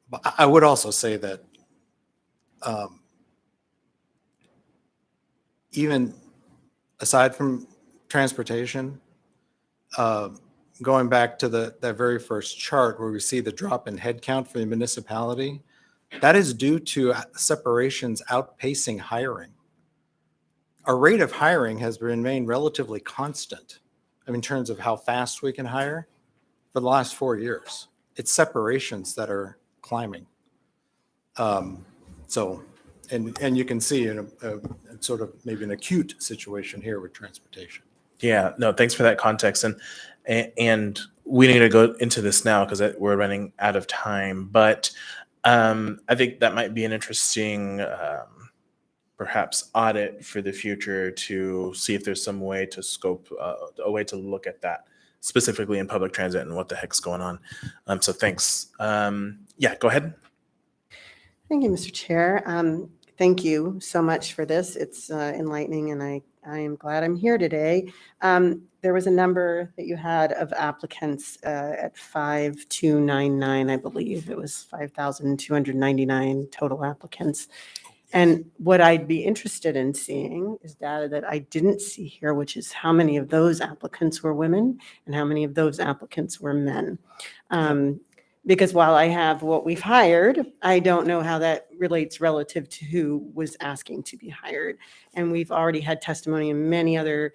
S3: But I would also say that even aside from transportation, going back to that very first chart where we see the drop in headcount for the municipality, that is due to separations outpacing hiring. Our rate of hiring has remained relatively constant in terms of how fast we can hire for the last 4 years. It's separations that are climbing. So, and you can see in a sort of maybe an acute situation here with transportation.
S1: Yeah, no, thanks for that context. And we need to go into this now because we're running out of time. But I think that might be an interesting, perhaps, audit for the future to see if there's some way to scope, a way to look at that specifically in public transit and what the heck's going on. So thanks. Yeah, go ahead.
S2: Thank you, Mr. Chair. Thank you so much for this. It's enlightening, and I am glad I'm here today. There was a number that you had of applicants at 5,299, I believe. It was 5,299 total applicants. And what I'd be interested in seeing is data that I didn't see here, which is how many of those applicants were women and how many of those applicants were men. Because while I have what we've hired, I don't know how that relates relative to who was asking to be hired. And we've already had testimony in many other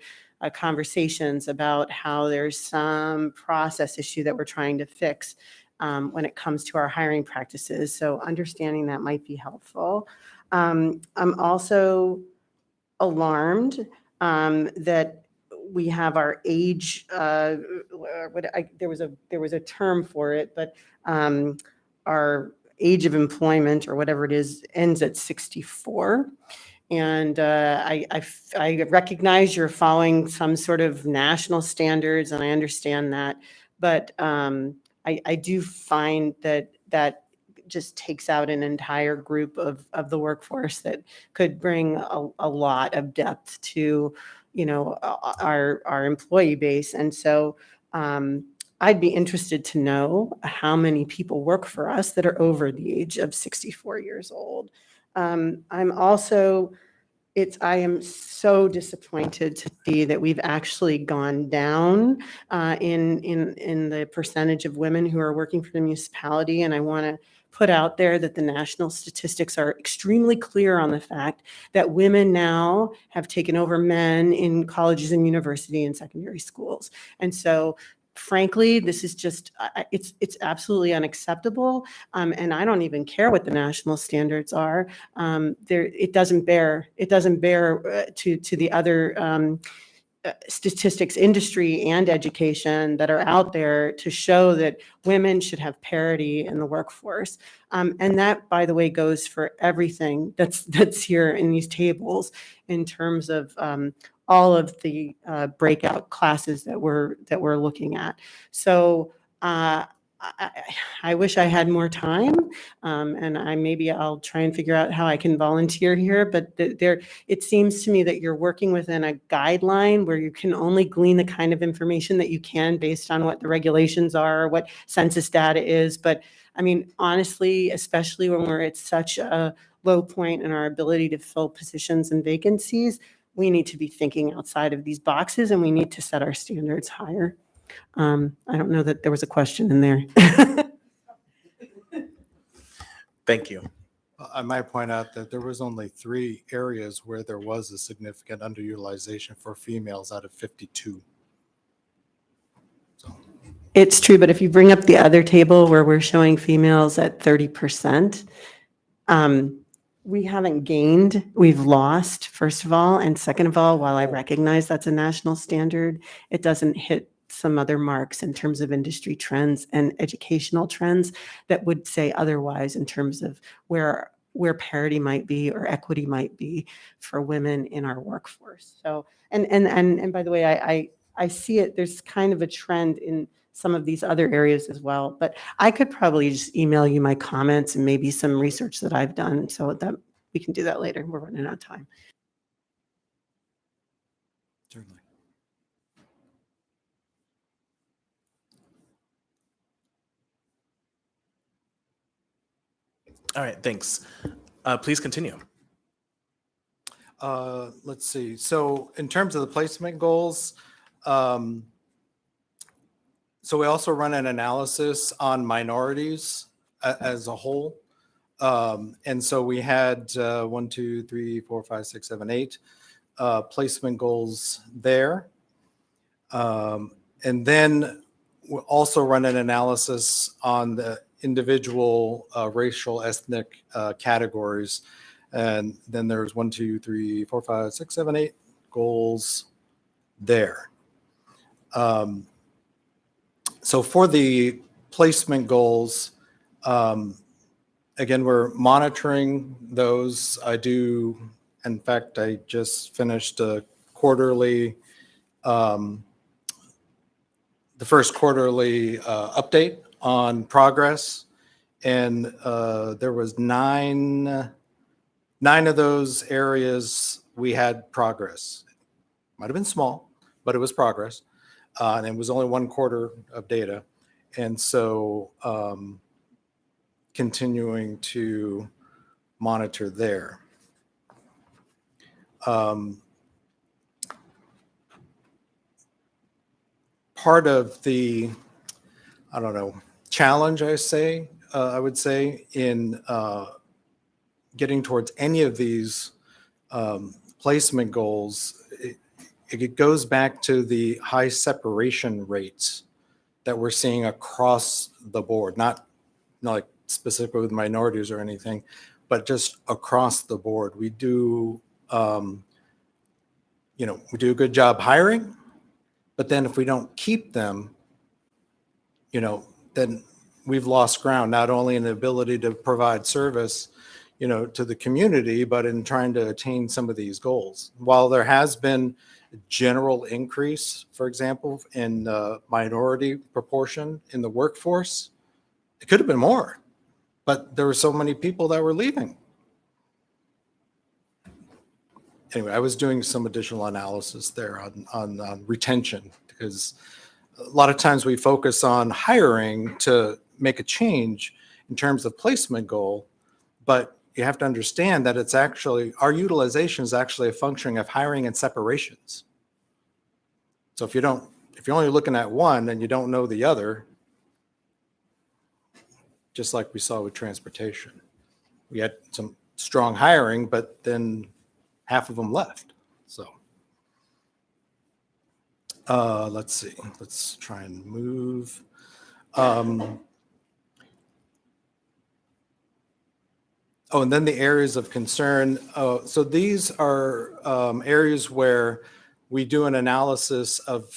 S2: conversations about how there's some process issue that we're trying to fix when it comes to our hiring practices. So understanding that might be helpful. I'm also alarmed that we have our age, there was a term for it, but our age of employment or whatever it is ends at 64. And I recognize you're following some sort of national standards, and I understand that. But I do find that just takes out an entire group of the workforce that could bring a lot of depth to our employee base. And so I'd be interested to know how many people work for us that are over the age of 64 years old. I'm also I am so disappointed to see that we've actually gone down in the percentage of women who are working for the municipality. And I want to put out there that the national statistics are extremely clear on the fact that women now have taken over men in colleges and university and secondary schools. And so frankly, this is just, it's absolutely unacceptable. And I don't even care what the national standards are. It doesn't bear to the other statistics industry and education that are out there to show that women should have parity in the workforce. And that, by the way, goes for everything that's here in these tables in terms of all of the breakout classes that we're looking at. So I wish I had more time, and maybe I'll try and figure out how I can volunteer here. But it seems to me that you're working within a guideline where you can only glean the kind of information that you can based on what the regulations are, what census data is. But I mean, honestly, especially when we're at such a low point in our ability to fill positions and vacancies, we need to be thinking outside of these boxes, and we need to set our standards higher. I don't know that there was a question in there.
S1: Thank you.
S3: I might point out that there was only 3 areas where there was a significant underutilization for females out of 52. So.
S2: It's true, but if you bring up the other table where we're showing females at 30%, we haven't gained, we've lost, first of all. And second of all, while I recognize that's a national standard, it doesn't hit some other marks in terms of industry trends and educational trends that would say otherwise in terms of where parity might be or equity might be for women in our workforce. So, and by the way, I see it, there's kind of a trend in some of these other areas as well, but I could probably just email you my comments and maybe some research that I've done so that we can do that later. We're running out of time.
S3: Certainly.
S1: All right, thanks. Please continue.
S3: Let's see. So in terms of the placement goals, so we also run an analysis on minorities as a whole. And so we had 1, 2, 3, 4, 5, 6, 7, 8 placement goals there. And then we'll also run an analysis on the individual racial ethnic categories. And then there's 1, 2, 3, 4, 5, 6, 7, 8 goals there. So for the placement goals, again, we're monitoring those. In fact, I just finished a quarterly, the first quarterly update on progress. And there was nine of those areas we had progress. Might have been small, but it was progress. And it was only 1 quarter of data. And so continuing to monitor there. Part of the, challenge, I would say, in getting towards any of these placement goals, it goes back to the high separation rates that we're seeing across the board, not like specifically with minorities or anything, but just across the board. We do, we do a good job hiring, but then if we don't keep them, then we've lost ground, not only in the ability to provide service, to the community, but in trying to attain some of these goals. While there has been a general increase, for example, in minority proportion in the workforce, it could have been more, but there were so many people that were leaving. Anyway, I was doing some additional analysis there on retention, because a lot of times we focus on hiring to make a change in terms of placement goal, but you have to understand that it's actually, our utilization is actually a function of hiring and separations. So if you're only looking at one and you don't know the other, just like we saw with transportation, we had some strong hiring, but then half of them left. So let's see, let's try and move. Oh, and then the areas of concern. So these are areas where we do an analysis of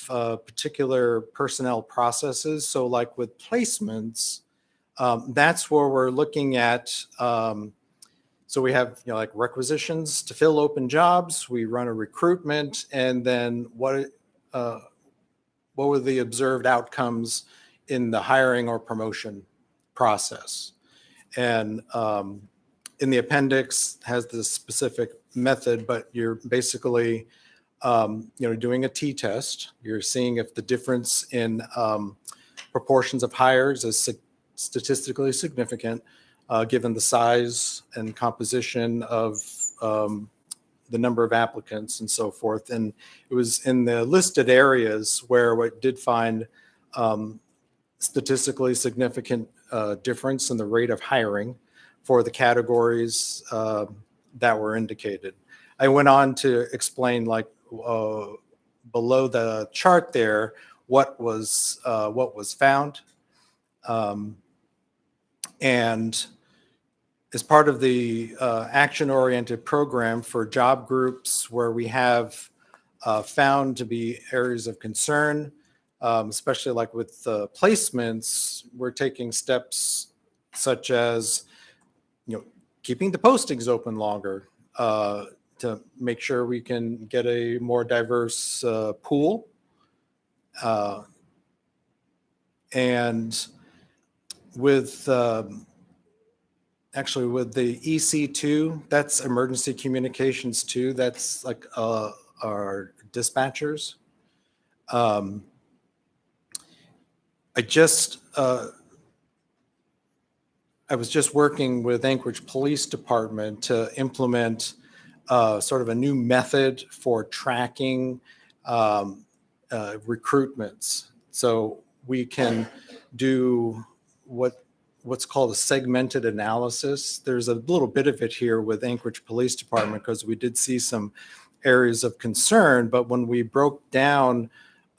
S3: particular personnel processes. So like with placements, that's where we're looking at. So we have, like requisitions to fill open jobs. We run a recruitment, and then what were the observed outcomes in the hiring or promotion process? And in the appendix has the specific method, but you're basically, doing a t-test. You're seeing if the difference in proportions of hires is statistically significant, given the size and composition of the number of applicants and so forth. And it was in the listed areas where we did find statistically significant difference in the rate of hiring for the categories that were indicated. I went on to explain, like below the chart there, what was found, and as part of the action-oriented program for job groups where we have found to be areas of concern, especially like with placements, we're taking steps such as keeping the postings open longer to make sure we can get a more diverse pool. And with actually with the EC2, that's emergency communications 2. That's like our dispatchers. I was just working with Anchorage Police Department to implement sort of a new method for tracking recruitments. So we can do what's called a segmented analysis. There's a little bit of it here with Anchorage Police Department because we did see some areas of concern, but when we broke down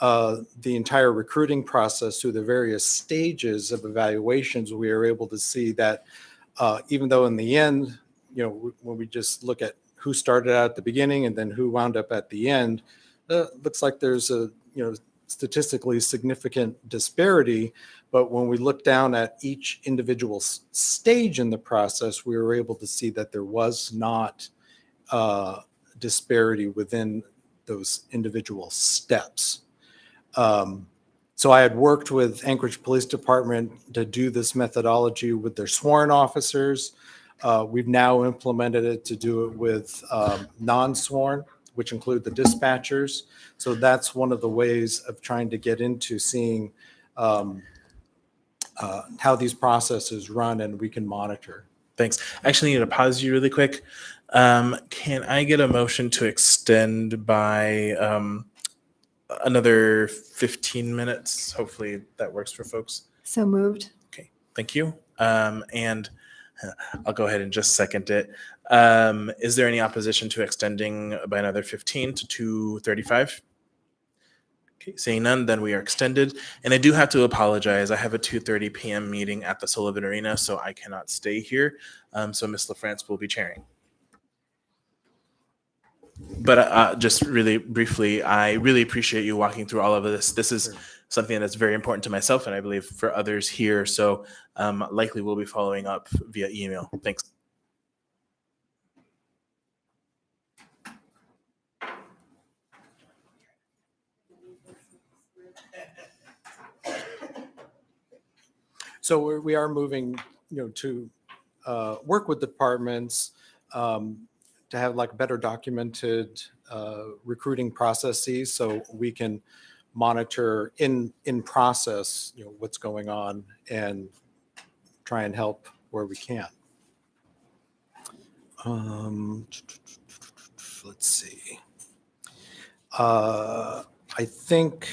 S3: the entire recruiting process through the various stages of evaluations, we were able to see that even though in the end, when we just look at who started out at the beginning and then who wound up at the end, looks like there's a statistically significant disparity. But when we look down at each individual stage in the process, we were able to see that there was not disparity within those individual steps. So I had worked with Anchorage Police Department to do this methodology with their sworn officers. We've now implemented it to do it with non-sworn, which include the dispatchers. So that's one of the ways of trying to get into seeing how these processes run, and we can monitor.
S1: Thanks. I actually need to pause you really quick. Can I get a motion to extend by another 15 minutes? Hopefully that works for folks.
S5: So moved.
S1: Okay, thank you. And I'll go ahead and just second it. Is there any opposition to extending by another 15 to 2:35? Okay, seeing none, then we are extended. And I do have to apologize. I have a 2:30 p.m. meeting at the Sullivan Arena, so I cannot stay here. So Ms. LaFrance will be chairing. But just really briefly, I really appreciate you walking through all of this. This is something that's very important to myself, and I believe for others here. So likely we'll be following up via email. Thanks.
S3: So we are moving, to work with departments to have like better documented recruiting processes, so we can monitor in process, what's going on and try and help where we can. Let's see. I think,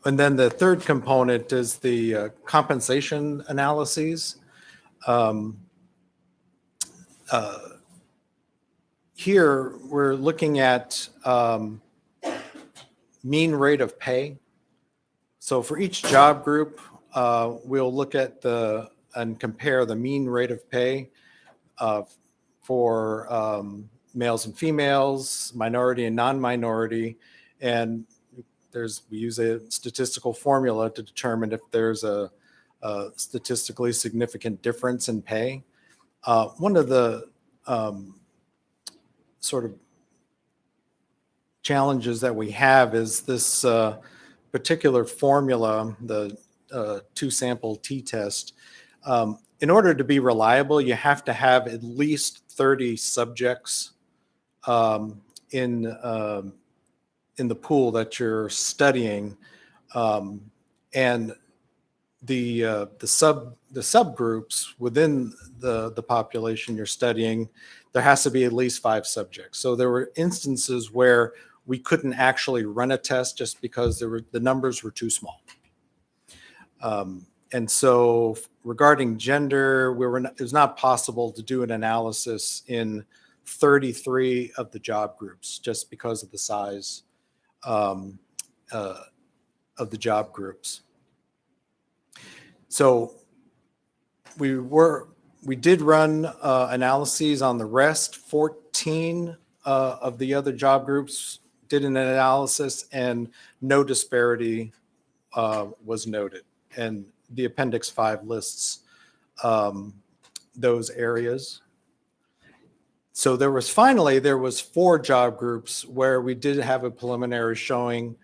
S3: and then the third component is the compensation analyses. Here, we're looking at mean rate of pay. So for each job group, we'll look at and compare the mean rate of pay for males and females, minority and non-minority, and we use a statistical formula to determine if there's a statistically significant difference in pay. One of the sort of challenges that we have is this particular formula, the two-sample t-test. In order to be reliable, you have to have at least 30 subjects in the pool that you're studying, and the subgroups within the population you're studying, there has to be at least 5 subjects. So there were instances where we couldn't actually run a test just because the numbers were too small. And so regarding gender, it was not possible to do an analysis in 33 of the job groups just because of the size of the job groups. So we did run analyses on the rest. 14 of the other job groups did an analysis, and no disparity was noted. And the Appendix 5 lists those areas. So there was 4 job groups where we did have a preliminary showing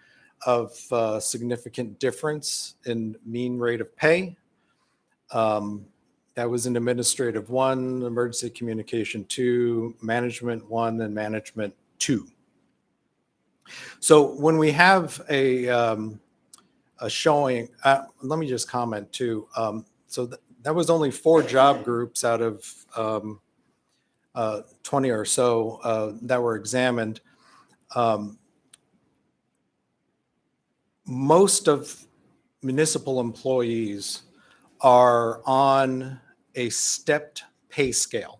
S3: of significant difference in mean rate of pay. That was in Administrative 1, Emergency Communication 2, Management 1, and Management 2. So when we have a showing, let me just comment too. So that was only 4 job groups out of 20 or so that were examined. Most of municipal employees are on a stepped pay scale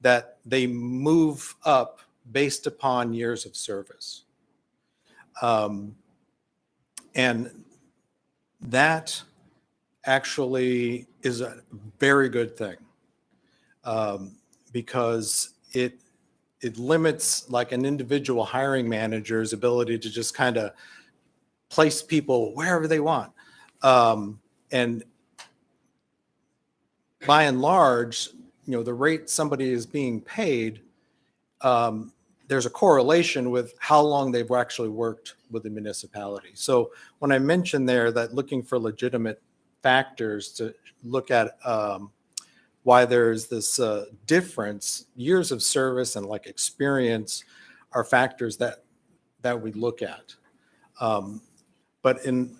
S3: that they move up based upon years of service. And that actually is a very good thing, because it limits like an individual hiring manager's ability to just kind of place people wherever they want. And by and large, the rate somebody is being paid, there's a correlation with how long they've actually worked with the municipality. So when I mentioned there that looking for legitimate factors to look at why there's this difference, years of service and like experience are factors that we look at. But in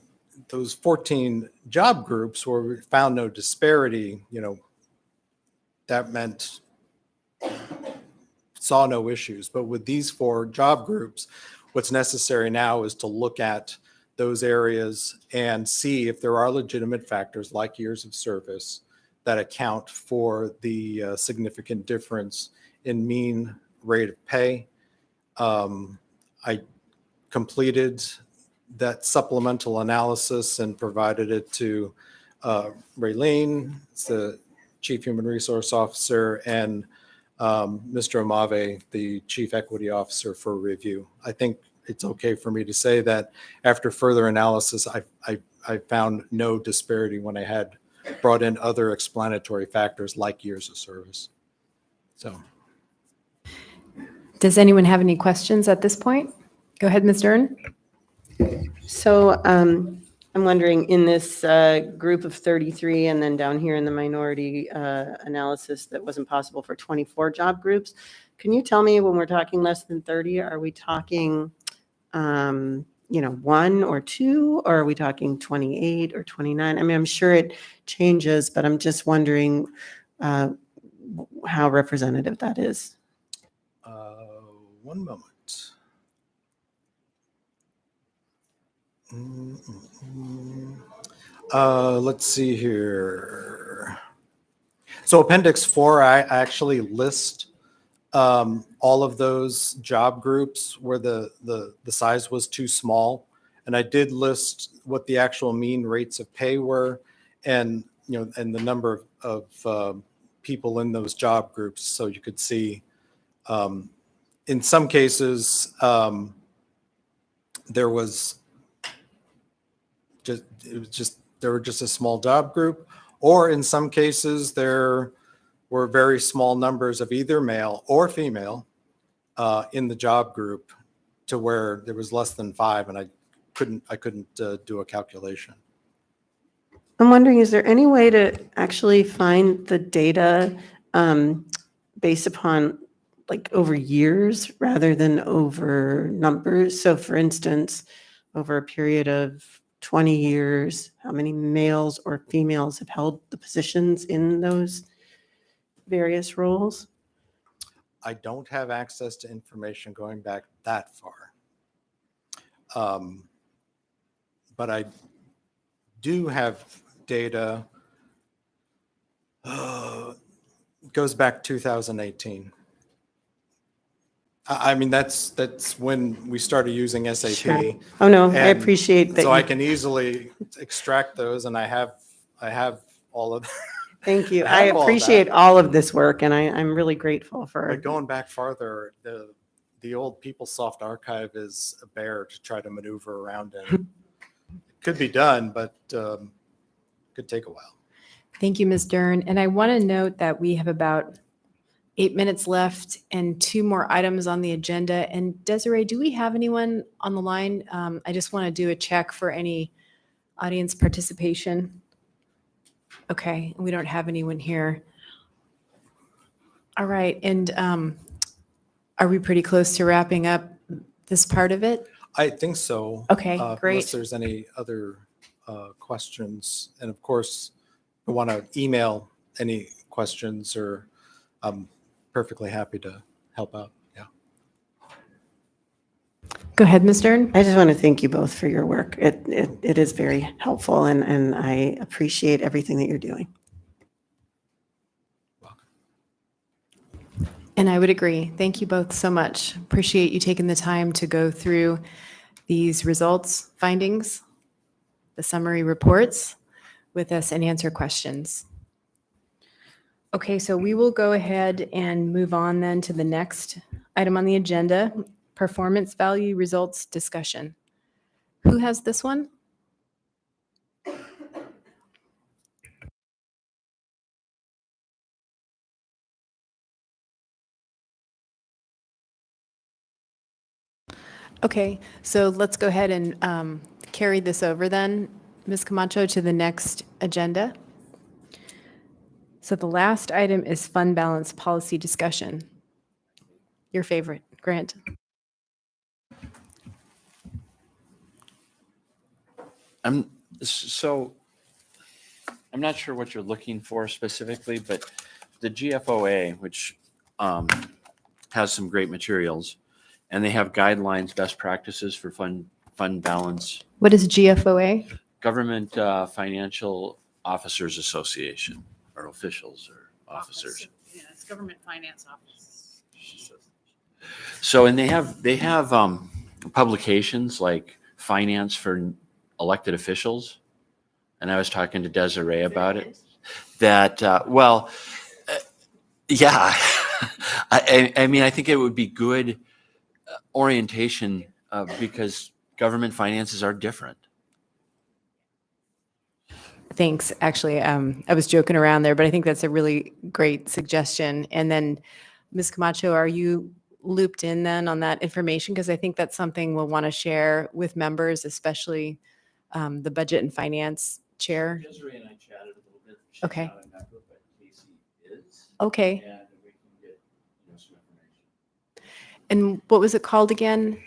S3: those 14 job groups where we found no disparity, that meant saw no issues. But with these 4 job groups, what's necessary now is to look at those areas and see if there are legitimate factors like years of service that account for the significant difference in mean rate of pay. I completed that supplemental analysis and provided it to Raylene, the Chief Human Resource Officer, and Mr. Amave, the Chief Equity Officer, for review. I think it's okay for me to say that after further analysis, I found no disparity when I had brought in other explanatory factors like years of service. So,
S6: Does anyone have any questions at this point? Go ahead, Ms. Dern.
S2: So I'm wondering, in this group of 33 and then down here in the minority analysis that wasn't possible for 24 job groups, can you tell me when we're talking less than 30, are we talking 1 or 2, or are we talking 28 or 29? I mean, I'm sure it changes, but I'm just wondering how representative that is.
S3: One moment. Let's see here. So Appendix 4, I actually list all of those job groups where the size was too small. And I did list what the actual mean rates of pay were and, and the number of people in those job groups. So you could see in some cases, there were just a small job group, or in some cases there were very small numbers of either male or female in the job group, to where there was less than 5, and I couldn't do a calculation.
S2: I'm wondering, is there any way to actually find the data based upon like over years rather than over numbers? So for instance, over a period of 20 years, how many males or females have held the positions in those various roles?
S3: I don't have access to information going back that far. But I do have data, goes back 2018. I mean, that's when we started using SAP.
S2: Sure. Oh, no, I
S3: And
S2: appreciate that.
S3: So I can easily extract those, and I have all of them.
S2: Thank you.
S3: I
S2: I
S3: have all
S2: appreciate
S3: that.
S2: all of this work, and I'm really grateful for
S3: But going back farther, the old PeopleSoft archive is a bear to try to maneuver around in. It could be done, but could take a while.
S6: Thank you, Ms. Dern. And I want to note that we have about 8 minutes left and 2 more items on the agenda. And Desiree, do we have anyone on the line? I just want to do a check for any audience participation. Okay, we don't have anyone here. All right, and are we pretty close to wrapping up this part of it?
S3: I think so.
S6: Okay,
S3: Unless
S6: great.
S3: there's any other questions. And of course, I want to email any questions, or I'm perfectly happy to help out. Yeah.
S6: Go ahead, Ms. Dern.
S2: I just want to thank you both for your work. It is very helpful, and I appreciate everything that you're doing.
S6: And I would agree. Thank you both so much. Appreciate you taking the time to go through these results, findings, the summary reports with us and answer questions. Okay, so we will go ahead and move on then to the next item on the agenda, performance value results discussion. Who has this one? Okay, so let's go ahead and carry this over then, Ms. Camacho, to the next agenda. So the last item is fund balance policy discussion. Your favorite, Grant.
S9: I'm not sure what you're looking for specifically, but the GFOA, which has some great materials, and they have guidelines, best practices for fund balance.
S6: What is GFOA?
S9: Government Financial Officers Association, or officials or officers.
S8: Yeah, it's Government Finance Office.
S9: So, and they have publications like Finance for Elected Officials, and I was talking to Desiree about it. That yeah, I mean, I think it would be good orientation because government finances are different.
S6: Thanks. Actually, I was joking around there, but I think that's a really great suggestion. And then, Ms. Camacho, are you looped in then on that information? Because I think that's something we'll want to share with members, especially the Budget and Finance Chair.
S9: Desiree and I chatted a little bit. She's
S6: Okay.
S9: not a member, but Casey is.
S6: Okay.
S9: And we can get some information.
S6: And what was it called again?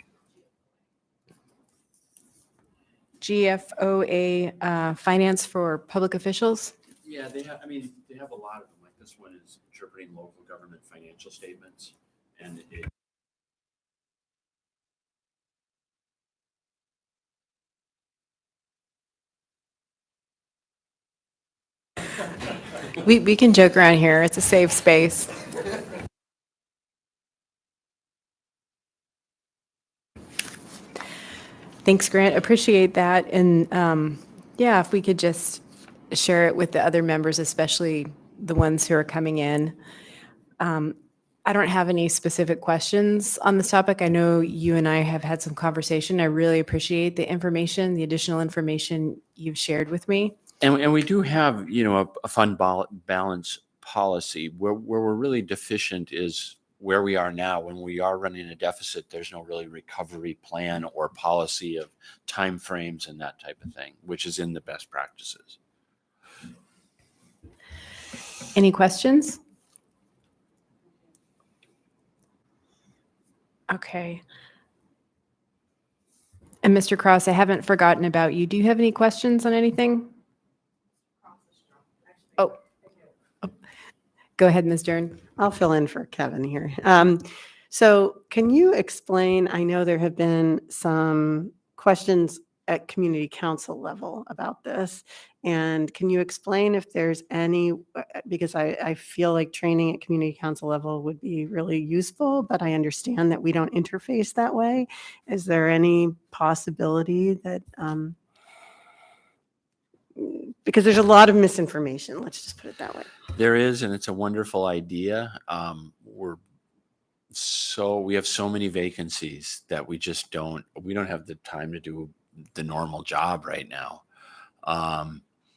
S6: GFOA, Finance for Public Officials?
S9: Yeah, they have. I mean, they have a lot of them. Like This one is interpreting local government financial statements, and it
S6: We can joke around here. It's a safe space. Thanks, Grant. Appreciate that. And yeah, if we could just share it with the other members, especially the ones who are coming in. I don't have any specific questions on this topic. I know you and I have had some conversation. I really appreciate the information, the additional information you've shared with me.
S9: And we do have, a fund balance policy. Where we're really deficient is where we are now. When we are running a deficit, there's no really recovery plan or policy of timeframes and that type of thing, which is in the best practices.
S6: Any questions? Okay. And Mr. Cross, I haven't forgotten about you. Do you have any questions on anything? Oh. Go ahead, Ms. Dern.
S2: I'll fill in for Kevin here. So can you explain, I know there have been some questions at community council level about this. And can you explain if there's any, because I feel like training at community council level would be really useful, but I understand that we don't interface that way. Is there any possibility that, because there's a lot of misinformation, let's just put it that way.
S9: There is, and it's a wonderful idea. We have so many vacancies that we don't have the time to do the normal job right now.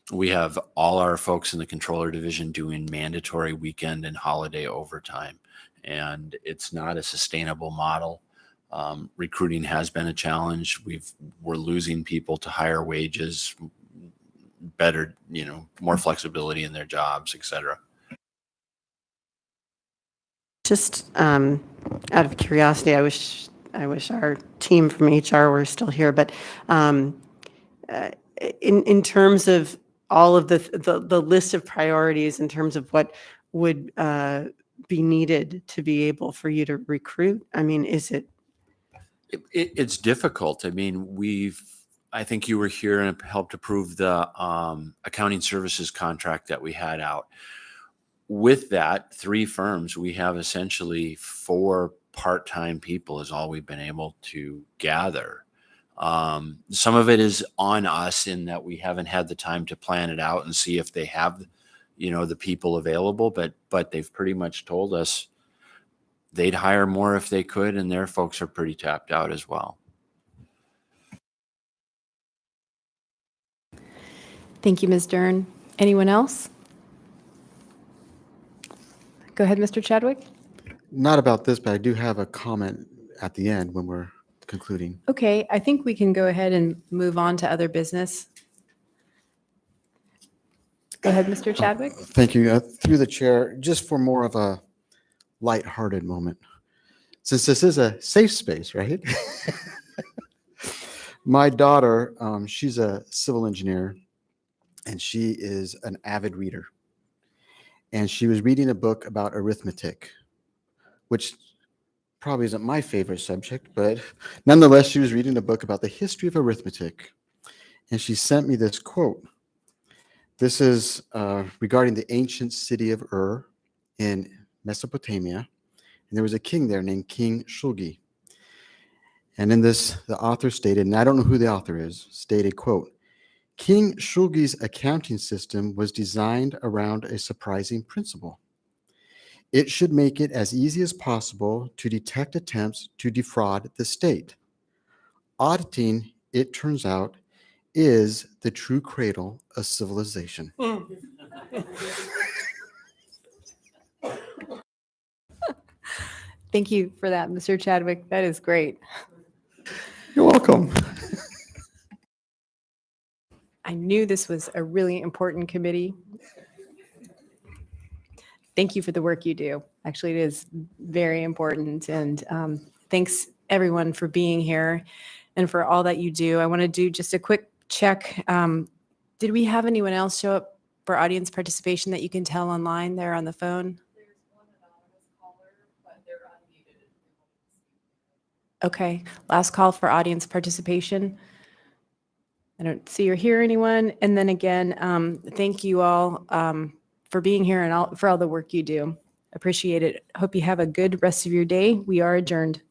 S9: We have all our folks in the controller division doing mandatory weekend and holiday overtime, and it's not a sustainable model. Recruiting has been a challenge. We're losing people to higher wages, better, more flexibility in their jobs, et cetera. Just
S2: out of curiosity, I wish our team from HR were still here, but in terms of all of the list of priorities, in terms of what would be needed to be able for you to recruit, I mean, is it?
S9: It's difficult. I mean, I think you were here and helped approve the accounting services contract that we had out. With that, 3 firms, we have essentially 4 part-time people is all we've been able to gather. Some of it is on us in that we haven't had the time to plan it out and see if they have, the people available, but they've pretty much told us they'd hire more if they could, and their folks are pretty tapped out as well.
S6: Thank you, Ms. Dern. Anyone else? Go ahead, Mr. Chadwick.
S4: Not about this, but I do have a comment at the end when we're concluding.
S6: Okay, I think we can go ahead and move on to other business. Go ahead, Mr. Chadwick.
S4: Thank you. Through the chair, just for more of a lighthearted moment, since this is a safe space, right? My daughter, she's a civil engineer, and she is an avid reader. And she was reading a book about arithmetic, which probably isn't my favorite subject, but nonetheless, she was reading a book about the history of arithmetic. And she sent me this quote. This is regarding the ancient city of Ur in Mesopotamia. And there was a king there named King Shulgi. And in this, the author stated, and I don't know who the author is, stated, quote, King Shulgi's accounting system was designed around a surprising principle. It should make it as easy as possible to detect attempts to defraud the state. Auditing, it turns out, is the true cradle of civilization.
S6: Thank you for that, Mr. Chadwick. That is great.
S4: You're welcome.
S6: I knew this was a really important committee. Thank you for the work you do. Actually, it is very important. And thanks everyone for being here and for all that you do. I want to do just a quick check. Did we have anyone else show up for audience participation that you can tell online there on the phone? Okay, last call for audience participation. I don't see or hear anyone. And then again, thank you all for being here and for all the work you do. Appreciate it. Hope you have a good rest of your day. We are adjourned.